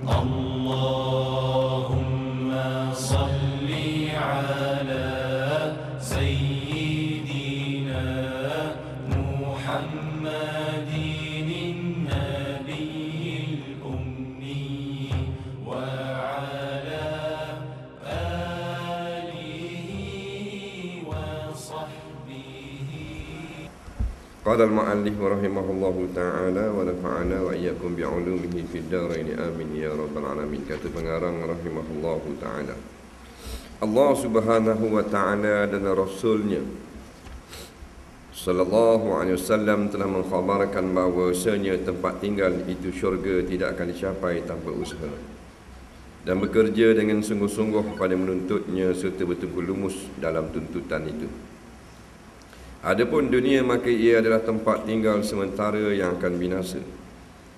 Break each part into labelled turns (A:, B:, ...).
A: اللهم صل على سيدنا محمد النبي الأمي وعلى آله وصحبه.
B: قال المؤلف رحمه الله ta'ala wa nafa'ana wa iyyakum bi'ulumihi fid dharain amin ya rabbal alamin. Kata pengarang rahimahullahu ta'ala, Allah subhanahu wa ta'ala dan Rasulnya sallallahu alaihi wasallam telah mengkhabarkan bahawasanya tempat tinggal itu syurga tidak akan dicapai tanpa usaha, dan bekerja dengan sungguh-sungguh pada menuntutnya serta betul-betul lumus dalam tuntutan itu. Adapun dunia, maka ia adalah tempat tinggal sementara yang akan binasa.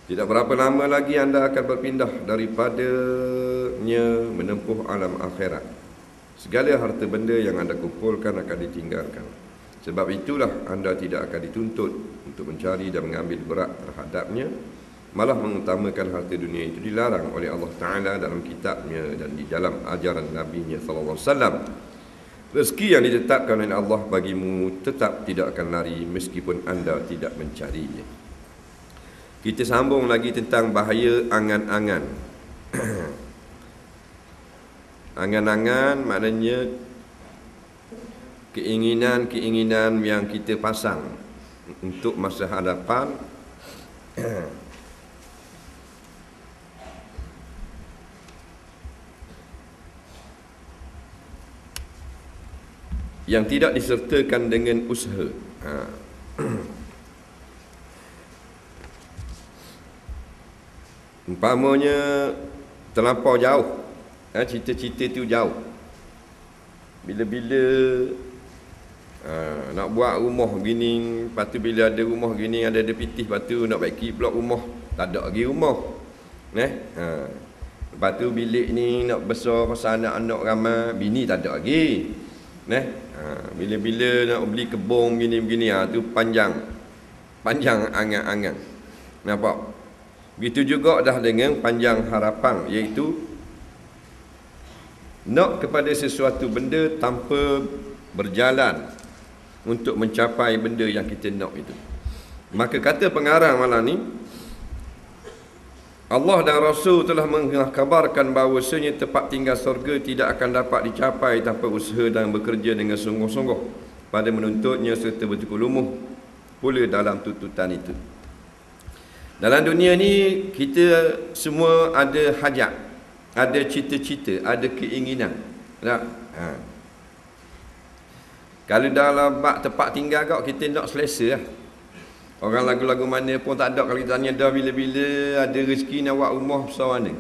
B: Tidak berapa lama lagi anda akan berpindah daripadanya menempuh alam akhirat. Segala harta benda yang anda kumpulkan akan ditinggalkan. Sebab itulah anda tidak akan dituntut untuk mencari dan mengambil berat terhadapnya. Malah mengutamakan harta dunia itu dilarang oleh Allah Ta'ala dalam kitabnya dan di dalam ajaran Nabi-Nya SAW. Rezeki yang ditetapkan oleh Allah bagimu tetap tidak akan lari meskipun anda tidak mencarinya. Kita sambung lagi tentang bahaya angan-angan. Angan-angan maknanya keinginan-keinginan yang kita pasang untuk masa hadapan. Yang tidak disertakan dengan usaha. Umpamanya terlampau jauh, cita-cita tu jauh. Bila-bila nak buat rumah gini, lepas tu bila ada rumah gini, ada pitih, lepas tu nak baiki blok rumah, tak ada lagi rumah. Lepas tu bilik ni nak besar pasal anak-anak ramai, bini tak ada lagi. Bila-bila nak beli kebun begini-begini, tu panjang angan-angan. Nampak? Begitu juga dah dengan panjang harapan, iaitu nak kepada sesuatu benda tanpa berjalan untuk mencapai benda yang kita nak itu. Maka kata pengarang malam ni, Allah dan Rasul telah mengkhabarkan bahawasanya tempat tinggal surga tidak akan dapat dicapai tanpa usaha dan bekerja dengan sungguh-sungguh pada menuntutnya serta betul lumuh pula dalam tuntutan itu. Dalam dunia ni kita semua ada hajat, ada cita-cita, ada keinginan. Tak? Kalau dalam bab tempat tinggal kau, kita nak selesa lah. Orang lagu-lagu mana pun tak ada. Kalau kita tanya dah bila-bila ada rezeki nak buat rumah besar mana.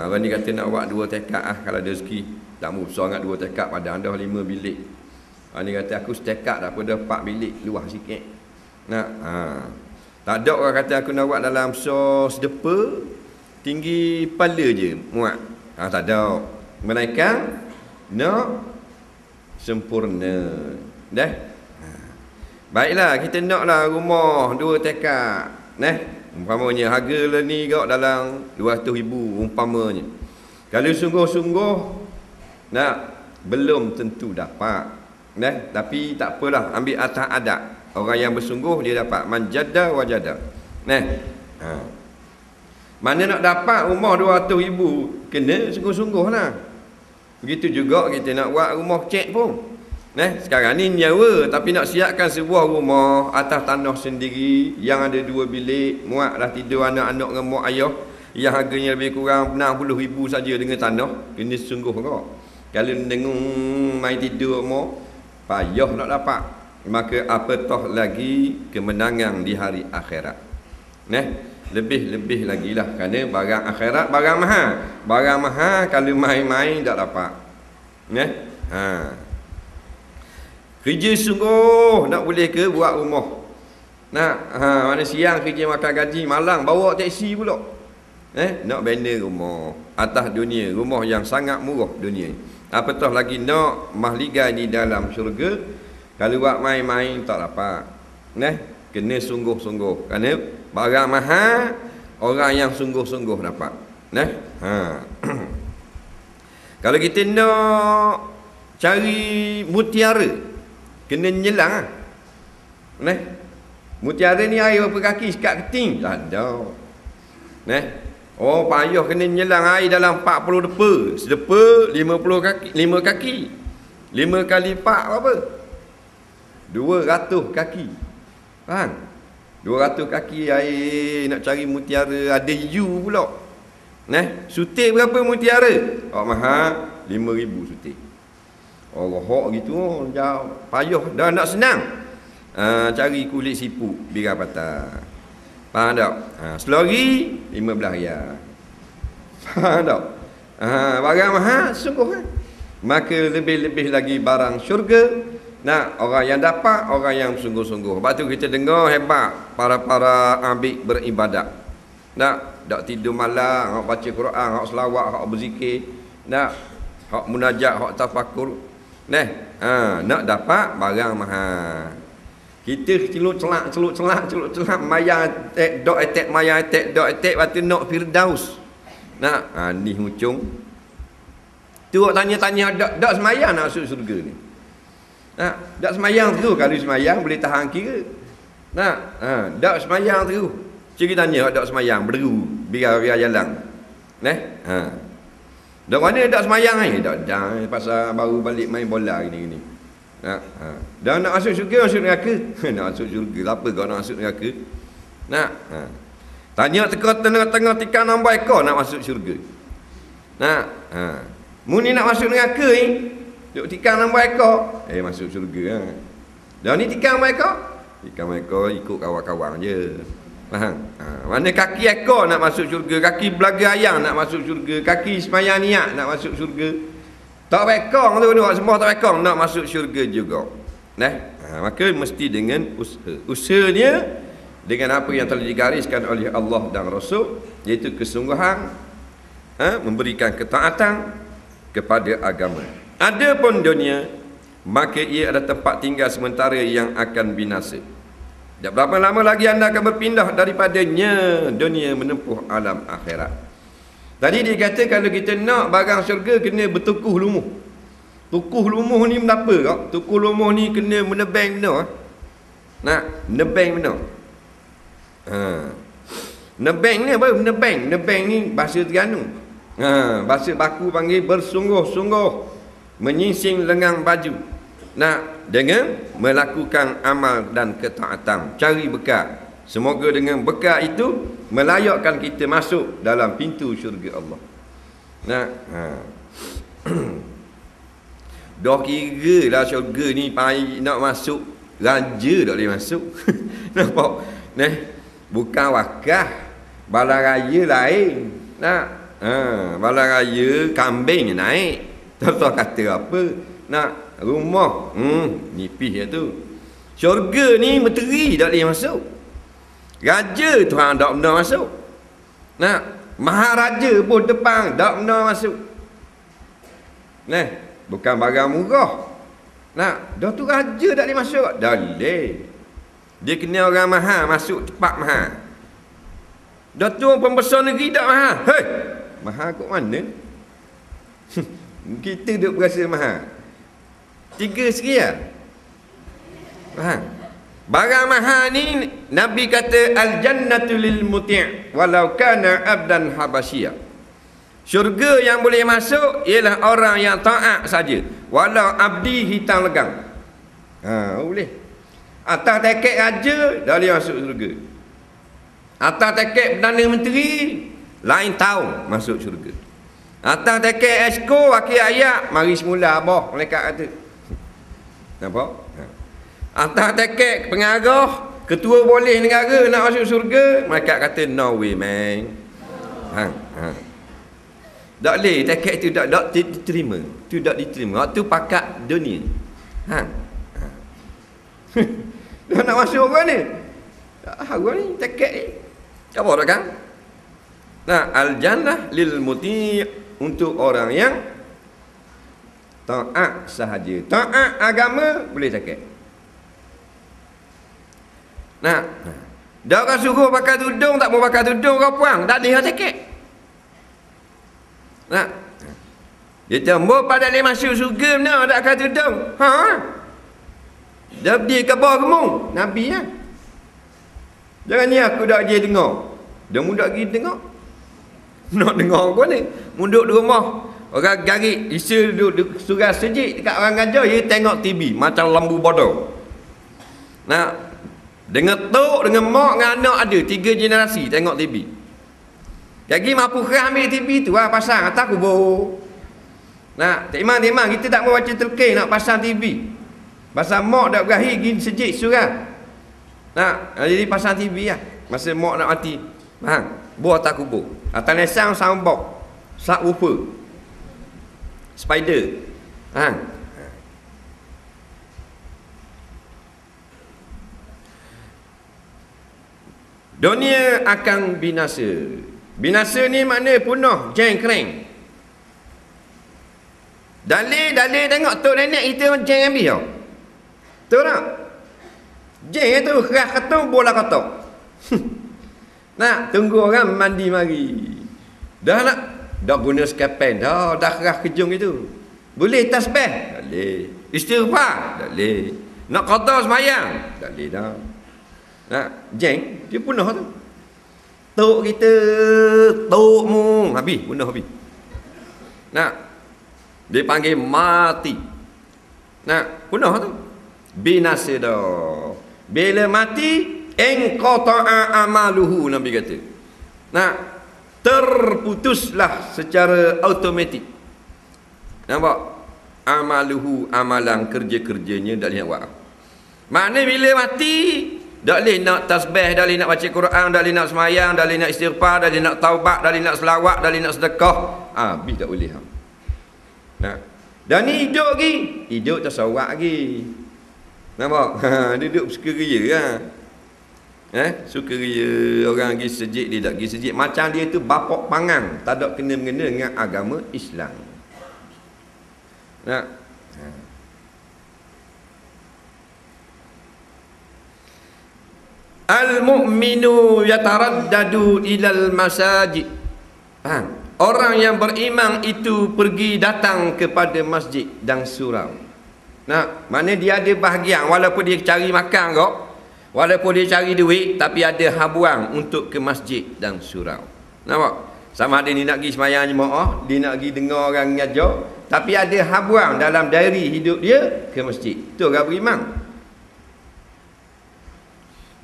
B: Orang ni kata nak buat 2 tekak kalau ada rezeki. Tak mahu besar sangat 2 tekak, padahal dah 5 bilik. Orang ni kata aku setekak dah pada 4 bilik, luah sikit. Tak ada orang kata aku nak buat dalam besar sedepa, tinggi kepala je muat. Tak ada. Melainkan nak sempurna. Dah. Baiklah, kita naklah rumah 2 tekak. Umpamanya harga lah ni kau dalam 200,000 umpamanya. Kalau sungguh-sungguh nak, belum tentu dapat. Tapi tak apalah, ambil atas adat. Orang yang bersungguh dia dapat. Man jadda wa jadda. Mana nak dapat rumah 200,000, kena sungguh-sungguh lah. Begitu juga kita nak buat rumah cek pun. Sekarang ni nyawa, tapi nak siapkan sebuah rumah atas tanah sendiri yang ada 2 bilik, muat dah tidur anak-anak dengan mak ayah, yang harganya lebih kurang 60,000 saja dengan tanah, kena sungguh kau. Kalau dengung main tidur mak, payah nak dapat. Maka apatah lagi kemenangan di hari akhirat. Lebih-lebih lagi lah, kerana barang akhirat barang mahal. Barang mahal kalau main-main tak dapat. Kerja sungguh nak boleh ke buat rumah. Mana siang kerja makan gaji, malang bawa teksi pula. Nak banner rumah atas dunia, rumah yang sangat murah dunia. Apatah lagi nak mahligai di dalam syurga. Kalau buat main-main tak dapat. Kena sungguh-sungguh. Kerana barang mahal Orang yang sungguh-sungguh dapat. Nah, kalau kita nak cari mutiara, kena nyelang. Nah, mutiara ni air berapa kaki sekat keting? Tak ada. Nah, oh payah kena nyelang air dalam 40 depa. Sedepa 50 kaki, 5 kaki. 5 kali 4 berapa? 200 kaki. Faham? 200 kaki air nak cari mutiara, ada you pula. Nah, sutik berapa mutiara? Mahal 5,000 sutik. Allah hak gitu jauh. Payah dah nak senang. Cari kulit siput biar patah. Faham tak? Selori 15 riyal. Faham tak? Barang mahal sungguh. Maka lebih-lebih lagi barang syurga. Nah, orang yang dapat, orang yang sungguh-sungguh. Sebab tu kita dengar hebat para abid beribadat. Nak tak tidur malam, hak baca Quran, hak selawat, hak berzikir, nak hak munajat, hak tafakur. Nah, nak dapat barang mahal. Kita celuk-celak mayang attack mayang attack waktu nak firdaus. Nak ni hucung. Tu tanya-tanya dak semayang nak masuk surga ni. Dak semayang tu, kalau semayang boleh tahan kira. Dak semayang tu. Cik tanya dak semayang berderu biar jalan. Dak mana dak semayang ni? Dak pasal baru balik main bola gini. Dah nak masuk syurga, masuk neraka. Nak masuk syurga, apa kau nak masuk neraka? Tanya tengah tikar nombor ekor nak masuk syurga. Mu ni nak masuk neraka ni, duk tikar nombor ekor, masuk syurga. Dah ni tikar nombor ekor? Tikar nombor ekor ikut kawan-kawan je. Faham? Mana kaki ekor nak masuk syurga, kaki belaga ayam nak masuk syurga, kaki semayang niat nak masuk syurga. Tak bekong tu, semua tak bekong nak masuk syurga juga. Maka mesti dengan usaha. Usahanya dengan apa yang telah digariskan oleh Allah dan Rasul, iaitu kesungguhan, memberikan ketaatan kepada agama. Adapun dunia, maka ia adalah tempat tinggal sementara yang akan binasa. Tak berapa lama lagi anda akan berpindah daripadanya dunia menempuh alam akhirat. Tadi dia kata kalau kita nak barang syurga kena bertukuh lumuh. Tukuh lumuh ni kenapa kau? Tukuh lumuh ni kena menebang benar. Nebang benar. Nebang ni apa? Nebang ni bahasa Terengganu. Bahasa baku panggil bersungguh-sungguh menyingsing lengan baju. Dengan melakukan amal dan ketaatan, cari bekal. Semoga dengan bekal itu melayakkan kita masuk dalam pintu syurga Allah. Dah kira lah syurga ni nak masuk, raja tak boleh masuk. Nampak? Bukan wakaf, balang raya lain. Balang raya kambing naik. Tak tahu kata apa. Rumah nipis tu. Syurga ni menteri tak boleh masuk. Raja tu hang tak benar masuk. Maharaja pun depan tak benar masuk. Bukan barang murah. Dah tu raja tak boleh masuk. Dah boleh. Dia kena orang mahal masuk tempat mahal. Dah tu pembesar negeri tak mahal. Hei, mahal kat mana? Kita duk berasa mahal. 3 sekian. Faham? Barang mahal ni Nabi kata al-jannatu lil muti' walau kana abdan habasyiyah. Syurga yang boleh masuk ialah orang yang taat saja, walau abdi hitam legang. Boleh. Atas teket raja dah boleh masuk syurga. Atas teket Perdana Menteri lain tahun masuk syurga. Atas teket esko wakil ayat mari semula abah malaikat kata. Nampak? Atas teket pengarah ketua boleh negara nak masuk syurga, malaikat kata no way man. Tak boleh, teket itu tak diterima. Itu tak diterima. Waktu pakat dunia. Dah nak masuk orang ni. Orang ni teket ni. Apa tak kan? Al-jannah lil muti' untuk orang yang taat sahaja. Taat agama boleh teket. Dah orang suruh pakai tudung, tak mau pakai tudung kau puang. Tak ada tiket. Nah. Dia tembok pada dia masuk surga mana tak pakai tudung. Ha? Dah dia ke bawah gemung. Nabi kan. Jangan ni aku dak je dengar. Dia mudah pergi dengar. Nak dengar apa ni? Munduk di rumah. Orang garik, isteri duduk surah sejik dekat orang ngajar, dia tengok TV macam lembu bodoh. Nah, dengan tok, dengan mak, dengan anak ada 3 generasi tengok TV. Lagi mampu kerah ambil TV tu lah, pasang atas kubur. Nah, tak imam kita tak mau baca telkin nak pasang TV. Pasang mak dak berakhir pergi sejik surah. Nah, jadi pasang TV lah. Masa mak nak mati. Faham? Buah atas kubur. Atas lesang soundbox. Subwoofer. Spider. Ha. Dunia akan binasa. Binasa ni makna punah, jengkreng. Dalil tengok tok nenek kita jeng habis tau. Betul tak? Jeng tu kerah ketung bola ketung. Nak tunggu orang mandi mari. Dah nak dah guna skapen dah kerah kejung itu. Boleh tasbih? Boleh. Istighfar? Boleh. Nak qada sembahyang? Boleh dah. Nak jeng dia punah tu. Tok kita tokmu habis, punah habis. Nak dia panggil mati. Nak punah tu. Binasa dah. Bila mati inqata'a amaluhu, Nabi kata. Nak terputuslah secara automatik. Nampak? Amaluhu, amalan kerja-kerjanya tak boleh nak buat. Maknanya bila mati tak boleh nak tasbih, tak boleh nak baca Quran, tak boleh nak semayang, tak boleh nak istighfar, tak boleh nak taubat, tak boleh nak selawat, tak boleh nak sedekah. Habis tak boleh. Nah. Dan ni hidup lagi. Hidup tasawuf lagi. Nampak? Duduk suka ria kan. Suka ria, orang pergi sejik, dia tak pergi sejik. Macam dia tu bapak pangang, tak ada kena-mengena dengan agama Islam. Nah. Al-mu'minu yataraddadu ilal masajid. Faham? Orang yang beriman itu pergi datang kepada masjid dan surau. Nah, mana dia ada bahagian walaupun dia cari makan kok, walaupun dia cari duit, tapi ada habuang untuk ke masjid dan surau. Nampak? Sama ada dia nak pergi sembahyang jemaah, dia nak pergi dengar orang ngajar, tapi ada habuang dalam diary hidup dia ke masjid. Tu orang beriman.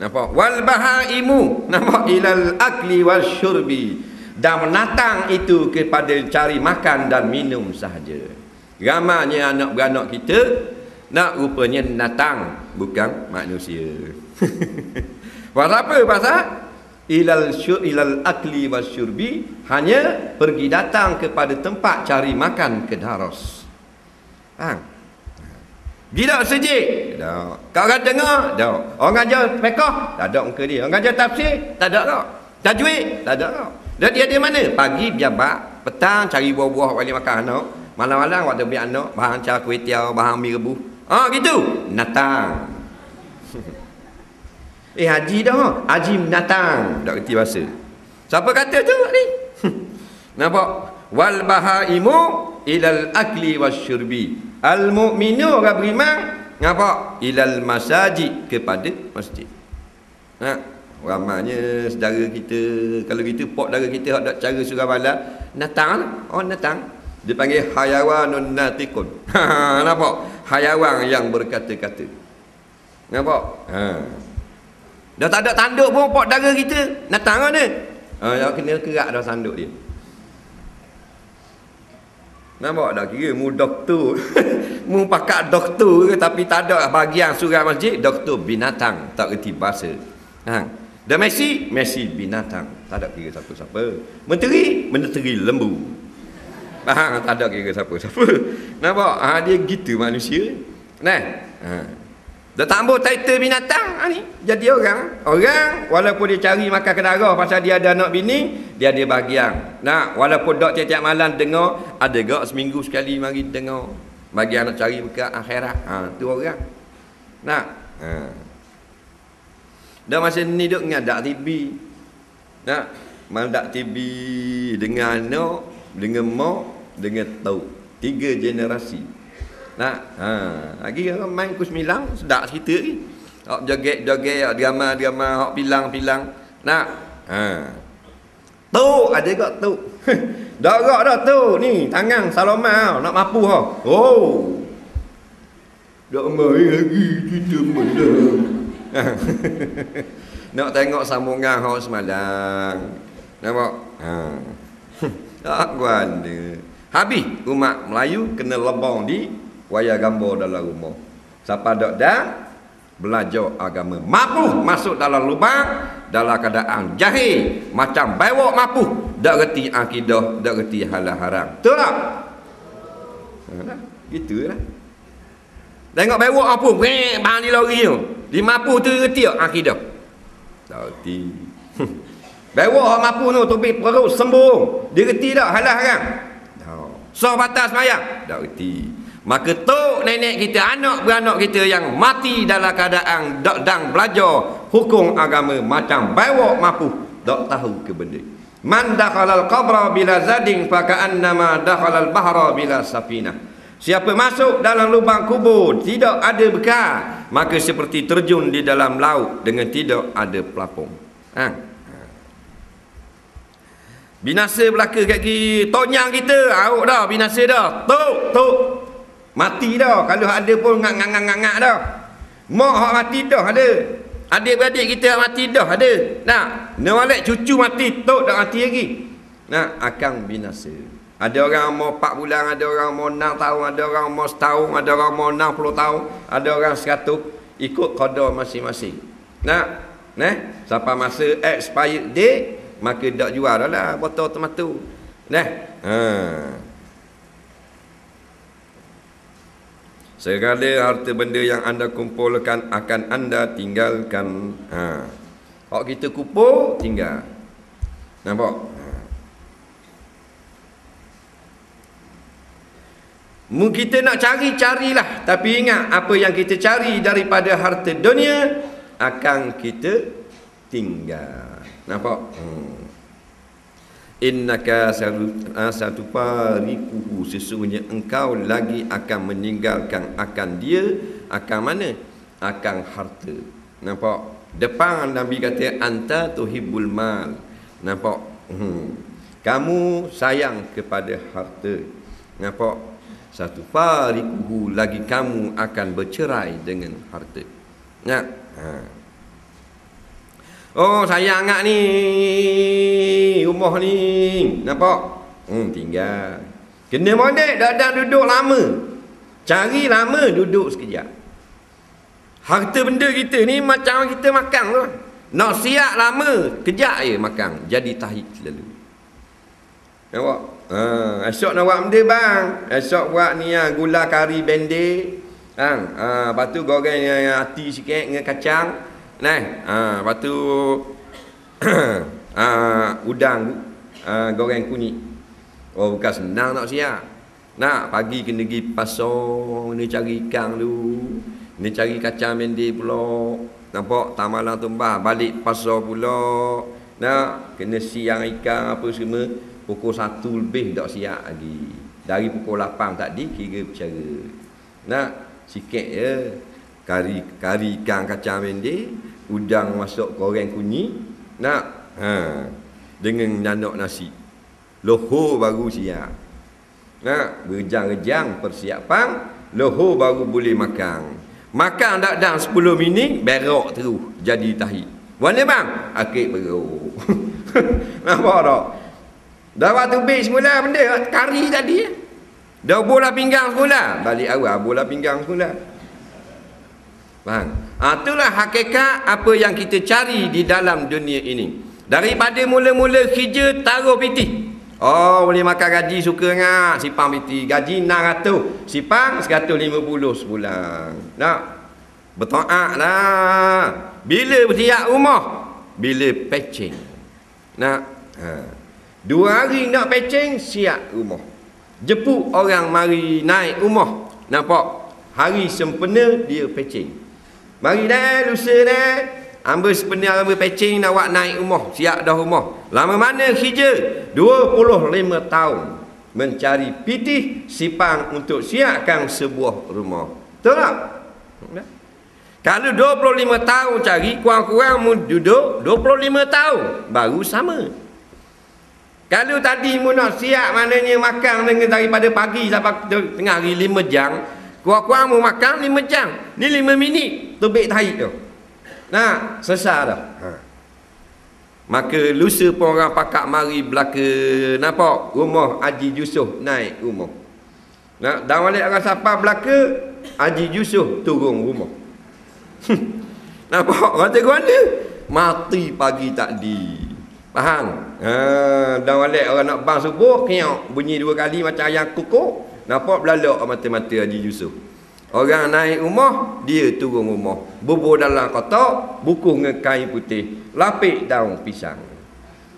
B: Nampak? Wal bahaimu, nampak, ilal akli wal syurbi. Dan menatang itu kepada cari makan dan minum sahaja. Ramanya anak beranak kita nak rupanya natang, bukan manusia. Pasal apa? Pasal ilal akli wasyurbi, hanya pergi datang kepada tempat cari makan ke daros. Gila sejik? Tak. Kau orang dengar? Tak. Orang ajar fiqh? Tak ada muka dia. Orang ajar tafsir? Tak ada kau. Tajwid? Tak ada kau. Dan dia di mana? Pagi biabak, petang cari buah-buah bagi makan anak, malam-malam waktu biar anak, bahan cara kuih tiaw, bahan mie rebus. Gitu. Natang. Haji dah. Haji natang. Tak kerti bahasa. Siapa kata tu ni? Nampak? Wal bahaimu ilal akli wasyurbi. Al mu'minu orang beriman, nampak? Ilal masajid, kepada masjid. Ramanya saudara kita, kalau kita pok saudara kita ada cara surah balat, natang, natang. Dia panggil hayawanun natiqun. Nampak? Hayawan yang berkata-kata. Nampak? Dah tak ada tanduk pun pok saudara kita, natang mana? Dah kena kerak dah tanduk dia. Nampak tak? Kira mu doktor. Mu pakak doktor ke, tapi tak ada bahagian surah masjid, doktor binatang, tak kerti bahasa. Dan Messi binatang, tak ada kira siapa-siapa. Menteri lembu. Tak ada kira siapa-siapa. Nampak? Dia gitu manusia. Dah tambah title binatang ni. Jadi orang walaupun dia cari makan ke darah pasal dia ada anak bini, dia ada bahagian. Walaupun dok tiap-tiap malam dengar, ada gak seminggu sekali mari dengar. Bagi anak cari bekal akhirat. Tu orang. Dah masa ni duk ngadak TV. Nak mandak TV dengan anak, dengan mak, dengan tau. 3 generasi. Nak lagi orang main ku 9 sedap cerita lagi. Hok joget-joget, hok drama-drama, hok pilang-pilang. Nak tu ada gak tu. Dah gak dah tu ni tangan Salomon nak mampu ha. Oh. Dak mai lagi cerita benda. Nak tengok sambungan hok semalam. Nampak? Tak guana. Habis umat Melayu kena lebong di wayar gambar dalam rumah. Siapa dak dah belajar agama mampu masuk dalam lubang dalam keadaan jahil macam bewok mampu dak reti akidah, dak reti halal haram. Betul tak? Gitulah. Tengok bewok mampu, bang di lori tu. Di mampu tu reti akidah. Tak reti. Bewok mampu tu tubik perut sembung. Dia reti tak halal haram? Tak. So batas sembahyang? Tak reti. Maka tok nenek kita, anak beranak kita yang mati dalam keadaan dang belajar hukum agama macam bewok mampu tak tahu ke benda. Man dakhalal qabra bila zadin fa ka'annama dakhalal bahra bila safinah. Siapa masuk dalam lubang kubur tidak ada bekal, maka seperti terjun di dalam laut dengan tidak ada pelapung. Binasa belaka kat kiri, tonyang kita, awak dah binasa dah. Tok. Mati dah. Kalau ada pun ngak-ngak dah. Mak hak mati dah ada. Adik-beradik kita mati dah ada. Nak walek cucu mati, tok dah mati lagi. Nak akan binasa. Ada orang mau 4 bulan, ada orang mau 6 tahun, ada orang mau setahun, ada orang mau 60 tahun, ada orang 100, ikut qada masing-masing. Nak sampai masa expired date, maka dak jual dah lah botol tomato. Segala harta benda yang anda kumpulkan akan anda tinggalkan. Hak kita kumpul tinggal. Nampak? Kita nak carilah, tapi ingat apa yang kita cari daripada harta dunia akan kita tinggal. Nampak? Innaka satufariquhu, sesungguhnya engkau lagi akan meninggalkan akan dia, akan mana? Akan harta. Nampak? Depan Nabi kata anta tuhibbul mal. Nampak? Kamu sayang kepada harta. Nampak? Satufariquhu, lagi kamu akan bercerai dengan harta. Nak? Oh sayang agak ni rumah ni, nampak? Tinggal. Kena modek, dah duduk lama. Cari lama, duduk sekejap. Harta benda kita ni macam kita makan tu. Nak siap lama, kejap je makan. Jadi tahik selalu. Nampak? Esok nak buat benda bang. Esok buat ni gula kari bendir. Lepas tu goreng hati sikit dengan kacang. Lepas tu udang goreng kunyit. Oh bukan senang nak siap. Nak pagi kena pergi pasar, kena cari ikan dulu, kena cari kacang bendir pula. Nampak tak malam tumbah balik pasar pula. Nak kena siang ikan apa semua. Pukul 1 lebih tak siap lagi. Dari pukul 8 tadi kira bercara. Nak sikit je. Kari ikan kacang bendir, udang masuk goreng kunyit. Nak dengan nyanok nasi. Lohor baru siap. Nak berjang-jang persiapan, lohor baru boleh makan. Makan tak dalam 10 minit berok terus jadi tahi. Mana bang? Akik berok. Nampak tak? Dah waktu beg semula benda kari tadi. Dah bola pinggang semula, balik awal bola pinggang semula. Faham? Itulah hakikat apa yang kita cari di dalam dunia ini. Daripada mula-mula kerja taruh piti. Oh, boleh makan gaji suka ngak, sipang piti. Gaji 600, sipang 150 sebulan. Nak? Bertaat lah. Bila bersiap rumah? Bila patching. Nak? 2 hari nak patching, siap rumah. Jemput orang mari naik rumah. Nampak? Hari sempena dia patching. Mari dah, lusa dah. Ambil sebenarnya ambil pecing nak awak naik rumah, siap dah rumah. Lama mana kerja? 25 tahun mencari pitih sipang untuk siapkan sebuah rumah. Betul tak? Kalau 25 tahun cari, kurang-kurang mu duduk 25 tahun baru sama. Kalau tadi mu nak siap maknanya makan dengan daripada pagi sampai tengah hari 5 jam, kurang-kurang mu makan 5 jam. Ni 5 minit tubik tahi tu. Nah, sesat dah. Maka lusa pun orang pakak mari belaka nampak rumah Haji Yusof naik rumah. Nah, dah balik orang siapa belaka Haji Yusof turun rumah. Nampak kata mana? Mati pagi takdi. Faham? Dah balik orang nak bang subuh, kenyok bunyi 2 kali macam ayam kukuk. Nampak belalak mata-mata Haji Yusof. Orang naik rumah, dia turun rumah. Bubur dalam kotak, bukuh dengan kain putih, lapik daun pisang.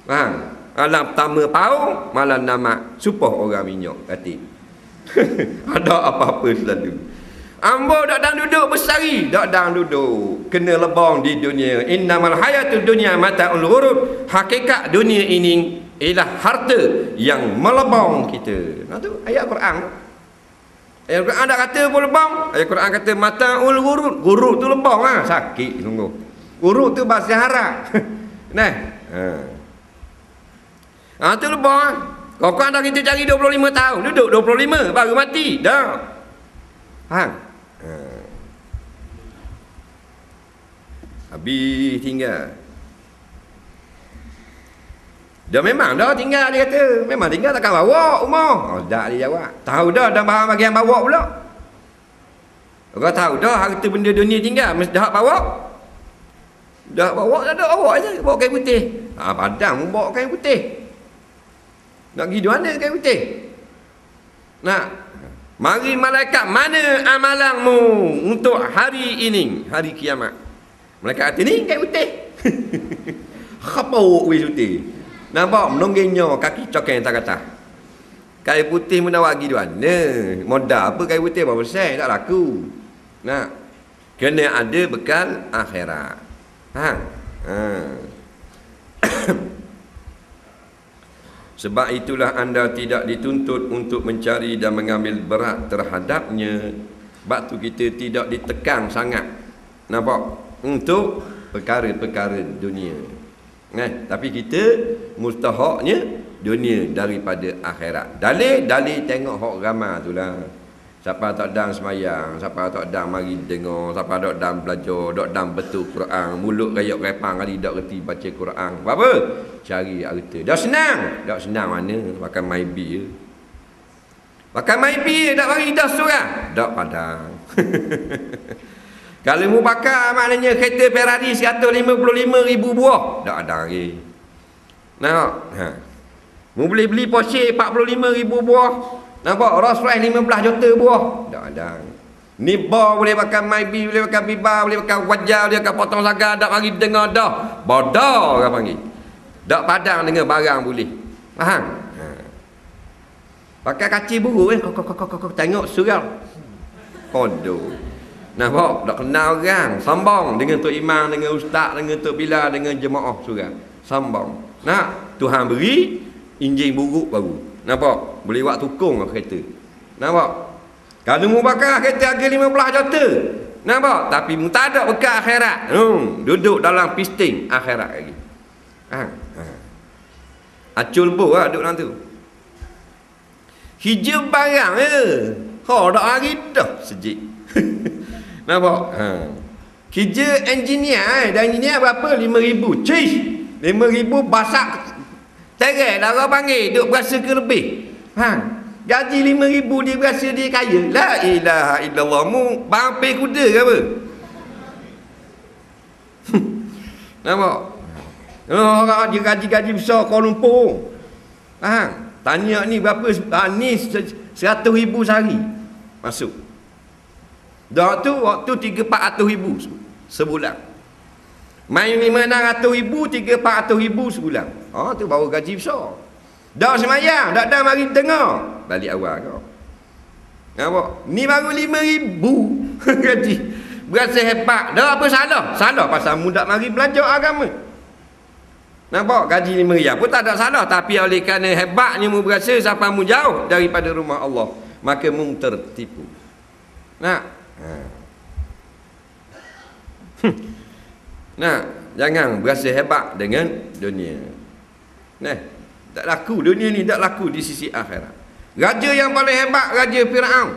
B: Faham? Alam pertama paung, malam nama supah orang minyak katik. Ada apa-apa selalu. Ambo dak dang duduk bersari, dak dang duduk kena lebong di dunia. Innamal hayatud dunya mata'ul ghurur. Hakikat dunia ini ialah harta yang melebong kita. Nah tu ayat Quran. Ayat Quran dah kata pun lebong. Ayat Quran kata mata'ul ghurur. Ghurur tu lebong lah, sakit sungguh. Ghurur tu bahasa Arab. Nah. Tu lebong lah. Kau dah kita cari 25 tahun, duduk 25 baru mati. Dah. Faham? Habis tinggal. Dah memang dah tinggal, dia kata. Memang tinggal takkan bawa rumah. Oh, tak dia jawab. Tahu dah barang bagian bawa pula. Kau tahu dah harta benda dunia tinggal mesti dah bawa. Dah bawa, dah bawa je, bawa kain putih. Padang bawa kain putih. Nak pergi di mana kain putih? Nak mari malaikat, mana amalanmu untuk hari ini, hari kiamat? Malaikat kata ni kain putih. Khapau wis putih. Nampak menonggengnya kaki cokeng tak kata. Kain putih mana awak pergi di mana? Modal apa kain putih berapa besar tak laku. Nah, kena ada bekal akhirat. Sebab itulah anda tidak dituntut untuk mencari dan mengambil berat terhadapnya. Sebab tu kita tidak ditekan sangat. Nampak? Untuk perkara-perkara dunia. Tapi kita mustahaknya dunia daripada akhirat. Dalil tengok hak ramai tu lah. Siapa tak dang semayang, siapa tak dang mari dengar, siapa tak dang belajar, tak dang betul Quran, mulut kayak repang kali tak reti baca Quran. Apa? Cari harta. Dah senang. Tak senang mana? Pakai MyBee je. Pakai MyBee je, tak bagi dah seorang. Tak padang. Kalau mu pakai maknanya kereta Ferrari 155,000 buah, tak ada lagi. Nampak? Mu boleh beli Porsche 45,000 buah. Nampak? Rolls Royce 15 juta buah, tak ada. Ni bar boleh pakai MyBee, boleh pakai Biba, boleh pakai Wajah, boleh pakai potong saga, tak bagi dengar dah. Bodoh orang panggil. Tak padang dengan barang boleh. Faham? Pakai kaci buruk kau tengok surau. Bodoh. Nampak? Tak kenal orang. Sambang dengan Tok Imam, dengan Ustaz, dengan Tok Bilal, dengan jemaah surau. Sambang. Nak? Tuhan beri, injin buruk baru. Nampak? Boleh buat tukung kereta. Nampak? Kalau mu bakar kereta harga 15 juta. Nampak? Tapi mu tak ada bekal akhirat. Duduk dalam pisting akhirat lagi. Acul bu lah duduk dalam tu. Hijau barang je. Tak hari dah sejik. Nampak? Kerja engineer dan engineer berapa? 5,000. Cih! 5,000 basak terai dah orang panggil. Duk berasa ke lebih. Gaji 5,000 dia berasa dia kaya. La ilaha illallah. Mu bampai kuda ke apa? Nampak? Orang dia gaji-gaji besar Kuala Lumpur. Tanya ni berapa? Ni 100,000 sehari masuk. Dah tu waktu 300-400,000 sebulan. Main 500-600,000, 300-400,000 sebulan. Tu baru gaji besar. Dah semayang, dah mari dengar. Balik awal kau. Nampak? Ni baru 5,000 gaji. berasa hebat. Dah apa salah? Salah pasal mu tak mari belajar agama. Nampak gaji RM5 pun tak ada salah, tapi oleh kerana hebatnya mu berasa sampai mu jauh daripada rumah Allah, maka mu tertipu. Nah. Nah, jangan berasa hebat dengan dunia. Nah, tak laku dunia ni, tak laku di sisi akhirat. Raja yang paling hebat Raja Firaun.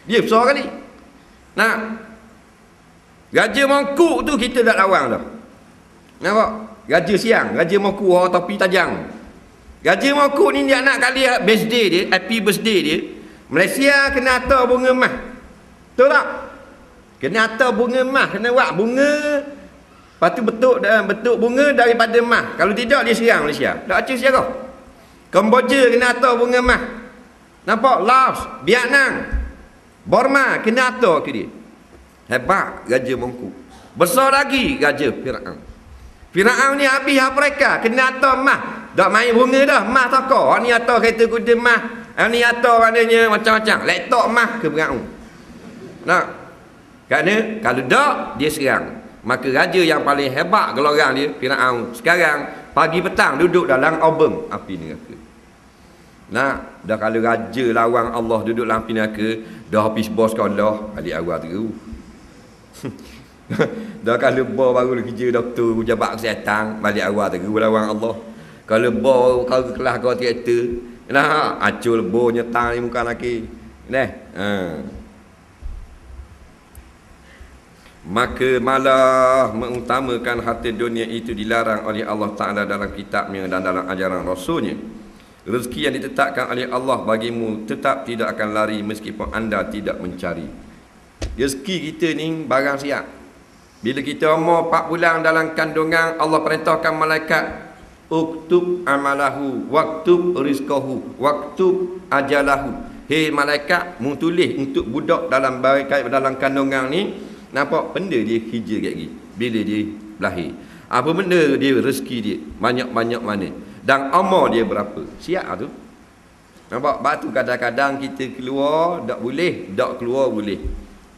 B: Dia besar kali. Nah, Raja mangkuk tu kita tak lawan dah. Nampak? Raja siang, Raja mangkuk orang topi tajam. Raja mangkuk ni dia nak kali birthday dia, happy birthday dia. Malaysia kena atar bunga emas. Betul tak? Kena atar bunga emas, kena buat bunga. Lepas tu bentuk bunga daripada emas. Kalau tidak dia serang Malaysia. Tak acah sejarah. Kemboja kena atar bunga emas. Nampak? Laos, Vietnam, Burma kena atar ke dia. Hebat Raja mangkuk. Besar lagi Raja Firaun. Firaun ni habis mereka kena atar emas. Tak main bunga dah, emas takar. Ni atar kereta kuda emas. Ni atar maknanya macam-macam. Letak emas ke Firaun. Nah, kerana kalau tak dia serang. Maka raja yang paling hebat gelorang dia Firaun sekarang pagi petang duduk dalam obeng api neraka. Nah, dah kalau raja lawang Allah duduk dalam api neraka, dah habis bos sekolah balik awal terus. Dah kalau bos baru kerja doktor pejabat kesihatan balik awal terus lawang Allah. Kalau bos kau kelas kau teater, nah acul bos nyetang di muka laki. Nah, maka malah mengutamakan harta dunia itu dilarang oleh Allah Ta'ala dalam kitabnya dan dalam ajaran Rasulnya. Rezeki yang ditetapkan oleh Allah bagimu tetap tidak akan lari meskipun anda tidak mencari. Rezeki kita ni barang siap. Bila kita umur 4 bulan dalam kandungan, Allah perintahkan malaikat uktub amalahu waktub rizqahu waktub ajalahu. Hei malaikat, mu tulis untuk budak dalam kandungan ni. Nampak benda dia hijau kat gini bila dia lahir. Apa benda dia rezeki dia banyak-banyak mana dan umur dia berapa. Siap tu. Nampak batu kadang-kadang kita keluar tak boleh, tak keluar boleh.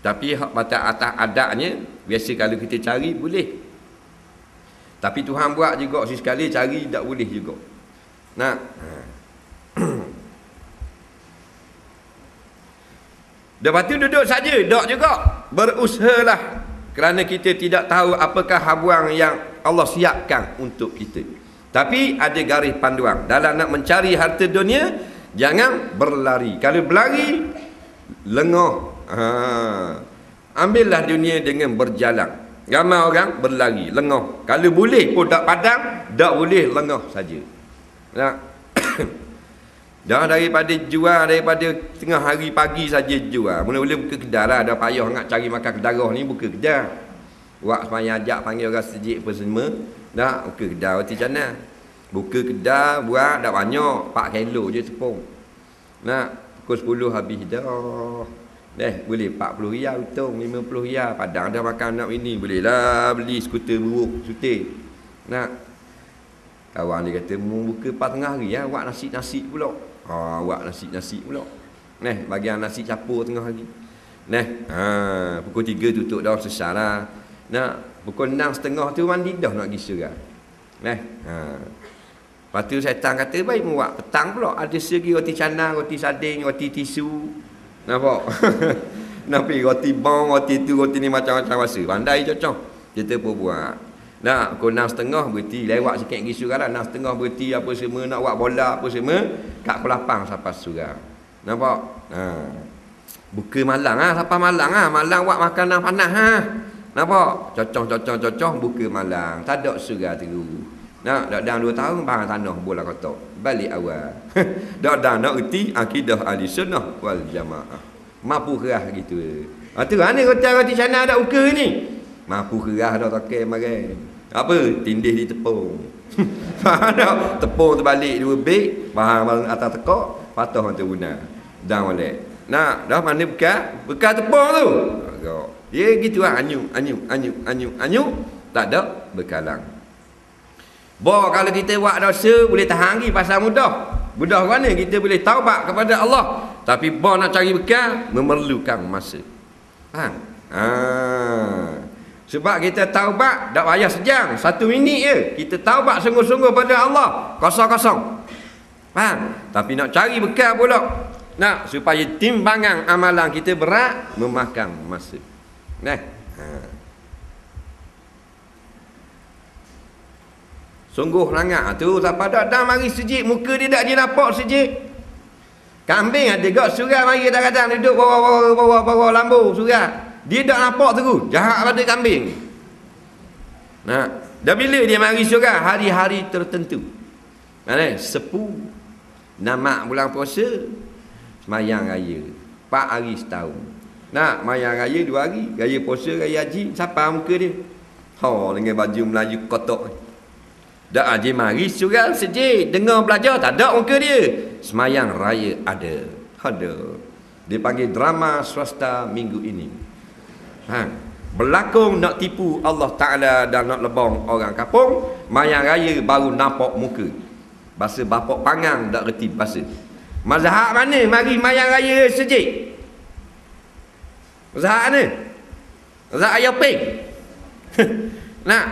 B: Tapi mata atas adaknya biasa kalau kita cari boleh. Tapi Tuhan buat juga sekali cari tak boleh juga. Nah. Lepas tu duduk saja, tak juga. Berusahalah. Kerana kita tidak tahu apakah habuan yang Allah siapkan untuk kita. Tapi ada garis panduan. Dalam nak mencari harta dunia, jangan berlari. Kalau berlari, lengah. Ambillah dunia dengan berjalan. Ramai orang berlari, lengah. Kalau boleh pun tak padam, tak boleh lengah saja. Nah. Dah daripada jual daripada tengah hari pagi saja jual. Mula-mula buka kedai lah. Dah payah nak cari makan kedarah ni buka kedai. Buat sepanjang ajak panggil orang sejik apa semua. Dah buka kedai roti canai. Buka kedai buat dah banyak 4 kilo je tepung. Nak pukul 10 habis dah. Boleh 40 riyal untung, 50 riyal. Padang dah makan anak ini. Boleh lah beli skuter buruk, sutir. Nak kawan dia kata mu buka 4 tengah hari ya, buat nasi-nasi pula. Buat nasi-nasi pula. Bagian nasi capur tengah hari. Pukul 3 tutup dah selesai lah. Pukul 6.30 tu mandi dah nak pergi surau. Lepas tu syaitan kata baik mu buat petang pula. Ada segi roti canai, roti sarding, roti tisu. Nampak? Nampak roti bong, roti tu, roti ni macam-macam rasa. Pandai cocok. Kita pun buat. Pukul 6.30 berhenti. Lewat sikit pergi surau lah. 6.30 berhenti apa semua. Nak buat bola apa semua. Kat pukul 8 sampai surau. Nampak? Buka malang lah. Sampai malang lah. Malang buat makanan panas lah. Nampak? Cocok. Buka malang. Tak ada surau terus. Dah dalam 2 tahun barang tanah bola kotak. Balik awal. Dah nak erti akidah ahli sunnah wal jamaah. Mampu kerah gitu. Tu mana roti canai ada ukur ni? Mampu kerah dah pakai marai. Apa? Tindih di tepung. Faham tak? Tepung terbalik 2 beg, bahan atas tekak, patah hantar guna. Dan molek. Dah mana bekas tepung tu. Dia gitu lah, anyuk. Tak ada bekalang. Kalau kita buat dosa boleh tahan lagi pasal mudah. Mudah mana kita boleh taubat kepada Allah. Tapi nak cari bekal memerlukan masa. Faham? Sebab kita taubat tak payah sejam, 1 minit je. Kita taubat sungguh-sungguh pada Allah, kosong-kosong. Faham? Tapi nak cari bekal pula. Nak supaya timbangan amalan kita berat, memakan masa. Sungguh langat tu, siapa dah mari sejik, muka dia tak je nampak sejik. Kambing ada gak surah mari kadang-kadang duduk bawah lambu surah. Dia tak nampak tu, jahat pada kambing. Nah, dah bila dia mari surah? Hari-hari tertentu. Mana? Sepu. Namak bulan puasa, semayang raya 4 hari setahun. Nak mayang raya 2 hari, raya puasa, raya haji, siapa muka dia? Dengan baju Melayu kotak. Dak haji mari surah sejik, dengar belajar tak ada muka dia. Semayang raya ada. Dia panggil drama swasta minggu ini. Berlakon nak tipu Allah Ta'ala dan nak lebong orang kampung. Mayang raya baru nampak muka. Bahasa bapak pangang tak reti bahasa. Mazhab mana mari mayang raya sejik? Mazhab mana? Mazhab Ayaping. Nak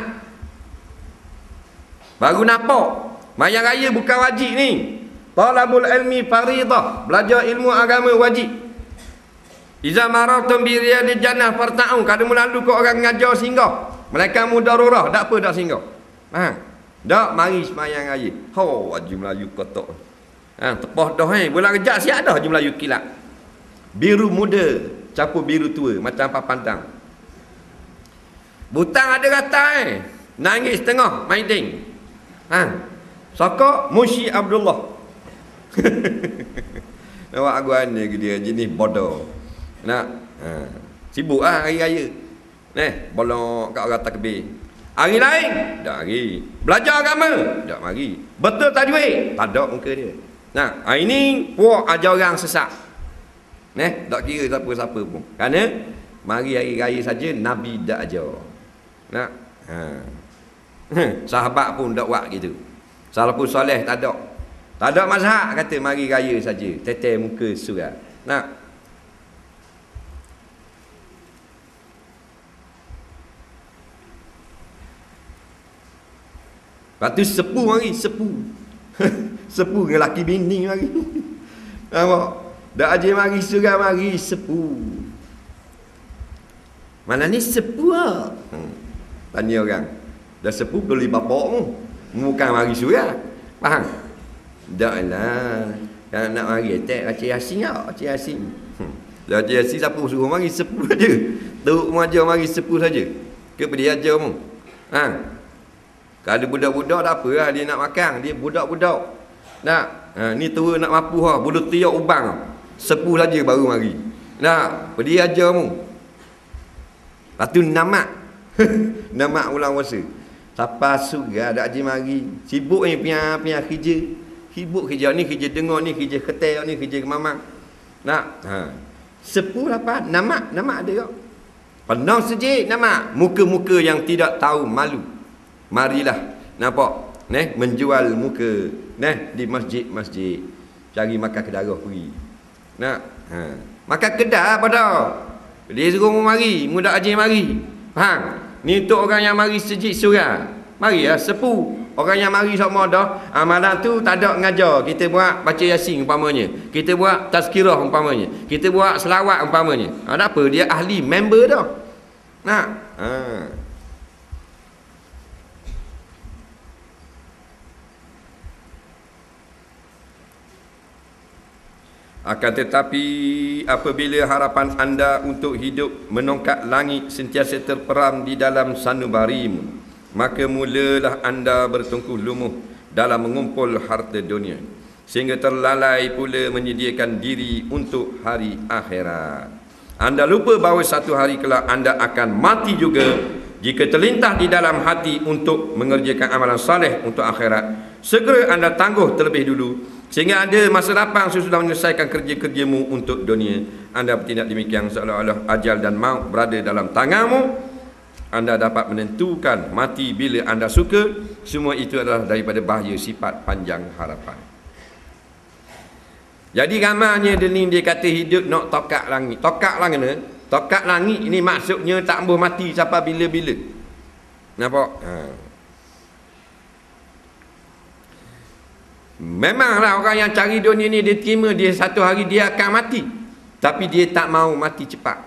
B: baru nampak mayang raya bukan wajib ni. Talabul ilmi faridah, belajar ilmu agama wajib. Iza maratum bi riyadil jannah farta'u, kalau melalu kau orang ngajar singgah. Mereka mudarurah, tak apa dak singgah. Dak mari semayang raya. Wajib Melayu kotak. Tepah dah bulan Rejab siap dah Haji Melayu kilat. Biru muda campur biru tua macam papantang. Butang ada kata nangis setengah main ding. Sokok Mushi Abdullah. Nampak aguan dia jenis bodoh. Nak sibuk hari raya. Bolong kat orang takbir. Hari lain dak mari. Belajar agama dak mari. Betul tajwid tak ada muka dia. Nah, hari ni puak ajar orang sesat. Tak kira siapa-siapa pun. Kerana mari hari raya saja Nabi dak ajar. Nak sahabat pun dak buat gitu. Salafus soleh tak ada. Tak ada mazhab kata mari raya saja, tetel muka surah. Nak lepas tu sepu mari, sepu. Sepu dengan laki bini mari. Nampak? Dak aje mari surah mari sepu. Mana ni sepu ah? Tanya orang. Dah sepu beli bapak mu. Bukan mari surah. Faham? Tak lah. Kalau nak mari atak Aceh Yasin tak? Aceh Yasin. Aceh Yasin siapa suruh mari sepu saja. Teruk mengajar mari sepu saja. Ke dia ajar mu. Kalau budak-budak tak apa lah. Dia nak makan. Dia budak-budak. Nak. Ni tua nak mampu lah. Budak tiap ubang. Sepu saja baru mari. Nak. Dia ajar mu. Lepas tu namak. Namak ulang puasa. Siapa surah dak haji mari. Sibuk ni pian kerja. Sibuk kerja ni, kerja dengar ni, kerja ketel ni, kerja kemamang. Nak? Sepu apa? Namak ada tak? Penuh sejik namak. Muka-muka yang tidak tahu malu. Marilah. Nampak? Menjual muka. Di masjid-masjid. Cari makan kedarah pergi. Nak? Makan kedah apa dah? Dia suruh mu mari. Muda haji mari. Faham? Ni untuk orang yang mari sejik surah. Mari lah, sepu. Orang yang mari sama dah, amalan tu tak ada ngajar. Kita buat baca Yasin umpamanya. Kita buat tazkirah umpamanya. Kita buat selawat umpamanya. Tak apa, dia ahli, member dah. Nak? Akan tetapi apabila harapan anda untuk hidup menongkat langit sentiasa terperam di dalam sanubarimu, maka mulalah anda bertungkuh lumuh dalam mengumpul harta dunia, sehingga terlalai pula menyediakan diri untuk hari akhirat. Anda lupa bahawa satu hari kelak anda akan mati juga. Jika terlintah di dalam hati untuk mengerjakan amalan saleh untuk akhirat, segera anda tangguh terlebih dulu, sehingga ada masa lapang sesudah menyelesaikan kerja-kerjamu untuk dunia. Anda bertindak demikian seolah-olah ajal dan maut berada dalam tanganmu. Anda dapat menentukan mati bila anda suka. Semua itu adalah daripada bahaya sifat panjang harapan. Jadi ramanya dia kata hidup nak tokak langit. Tokak langit ni Tokat langit ini maksudnya tak boleh mati sampai bila-bila. Nampak? Memanglah orang yang cari dunia ni dia terima dia satu hari dia akan mati. Tapi dia tak mau mati cepat.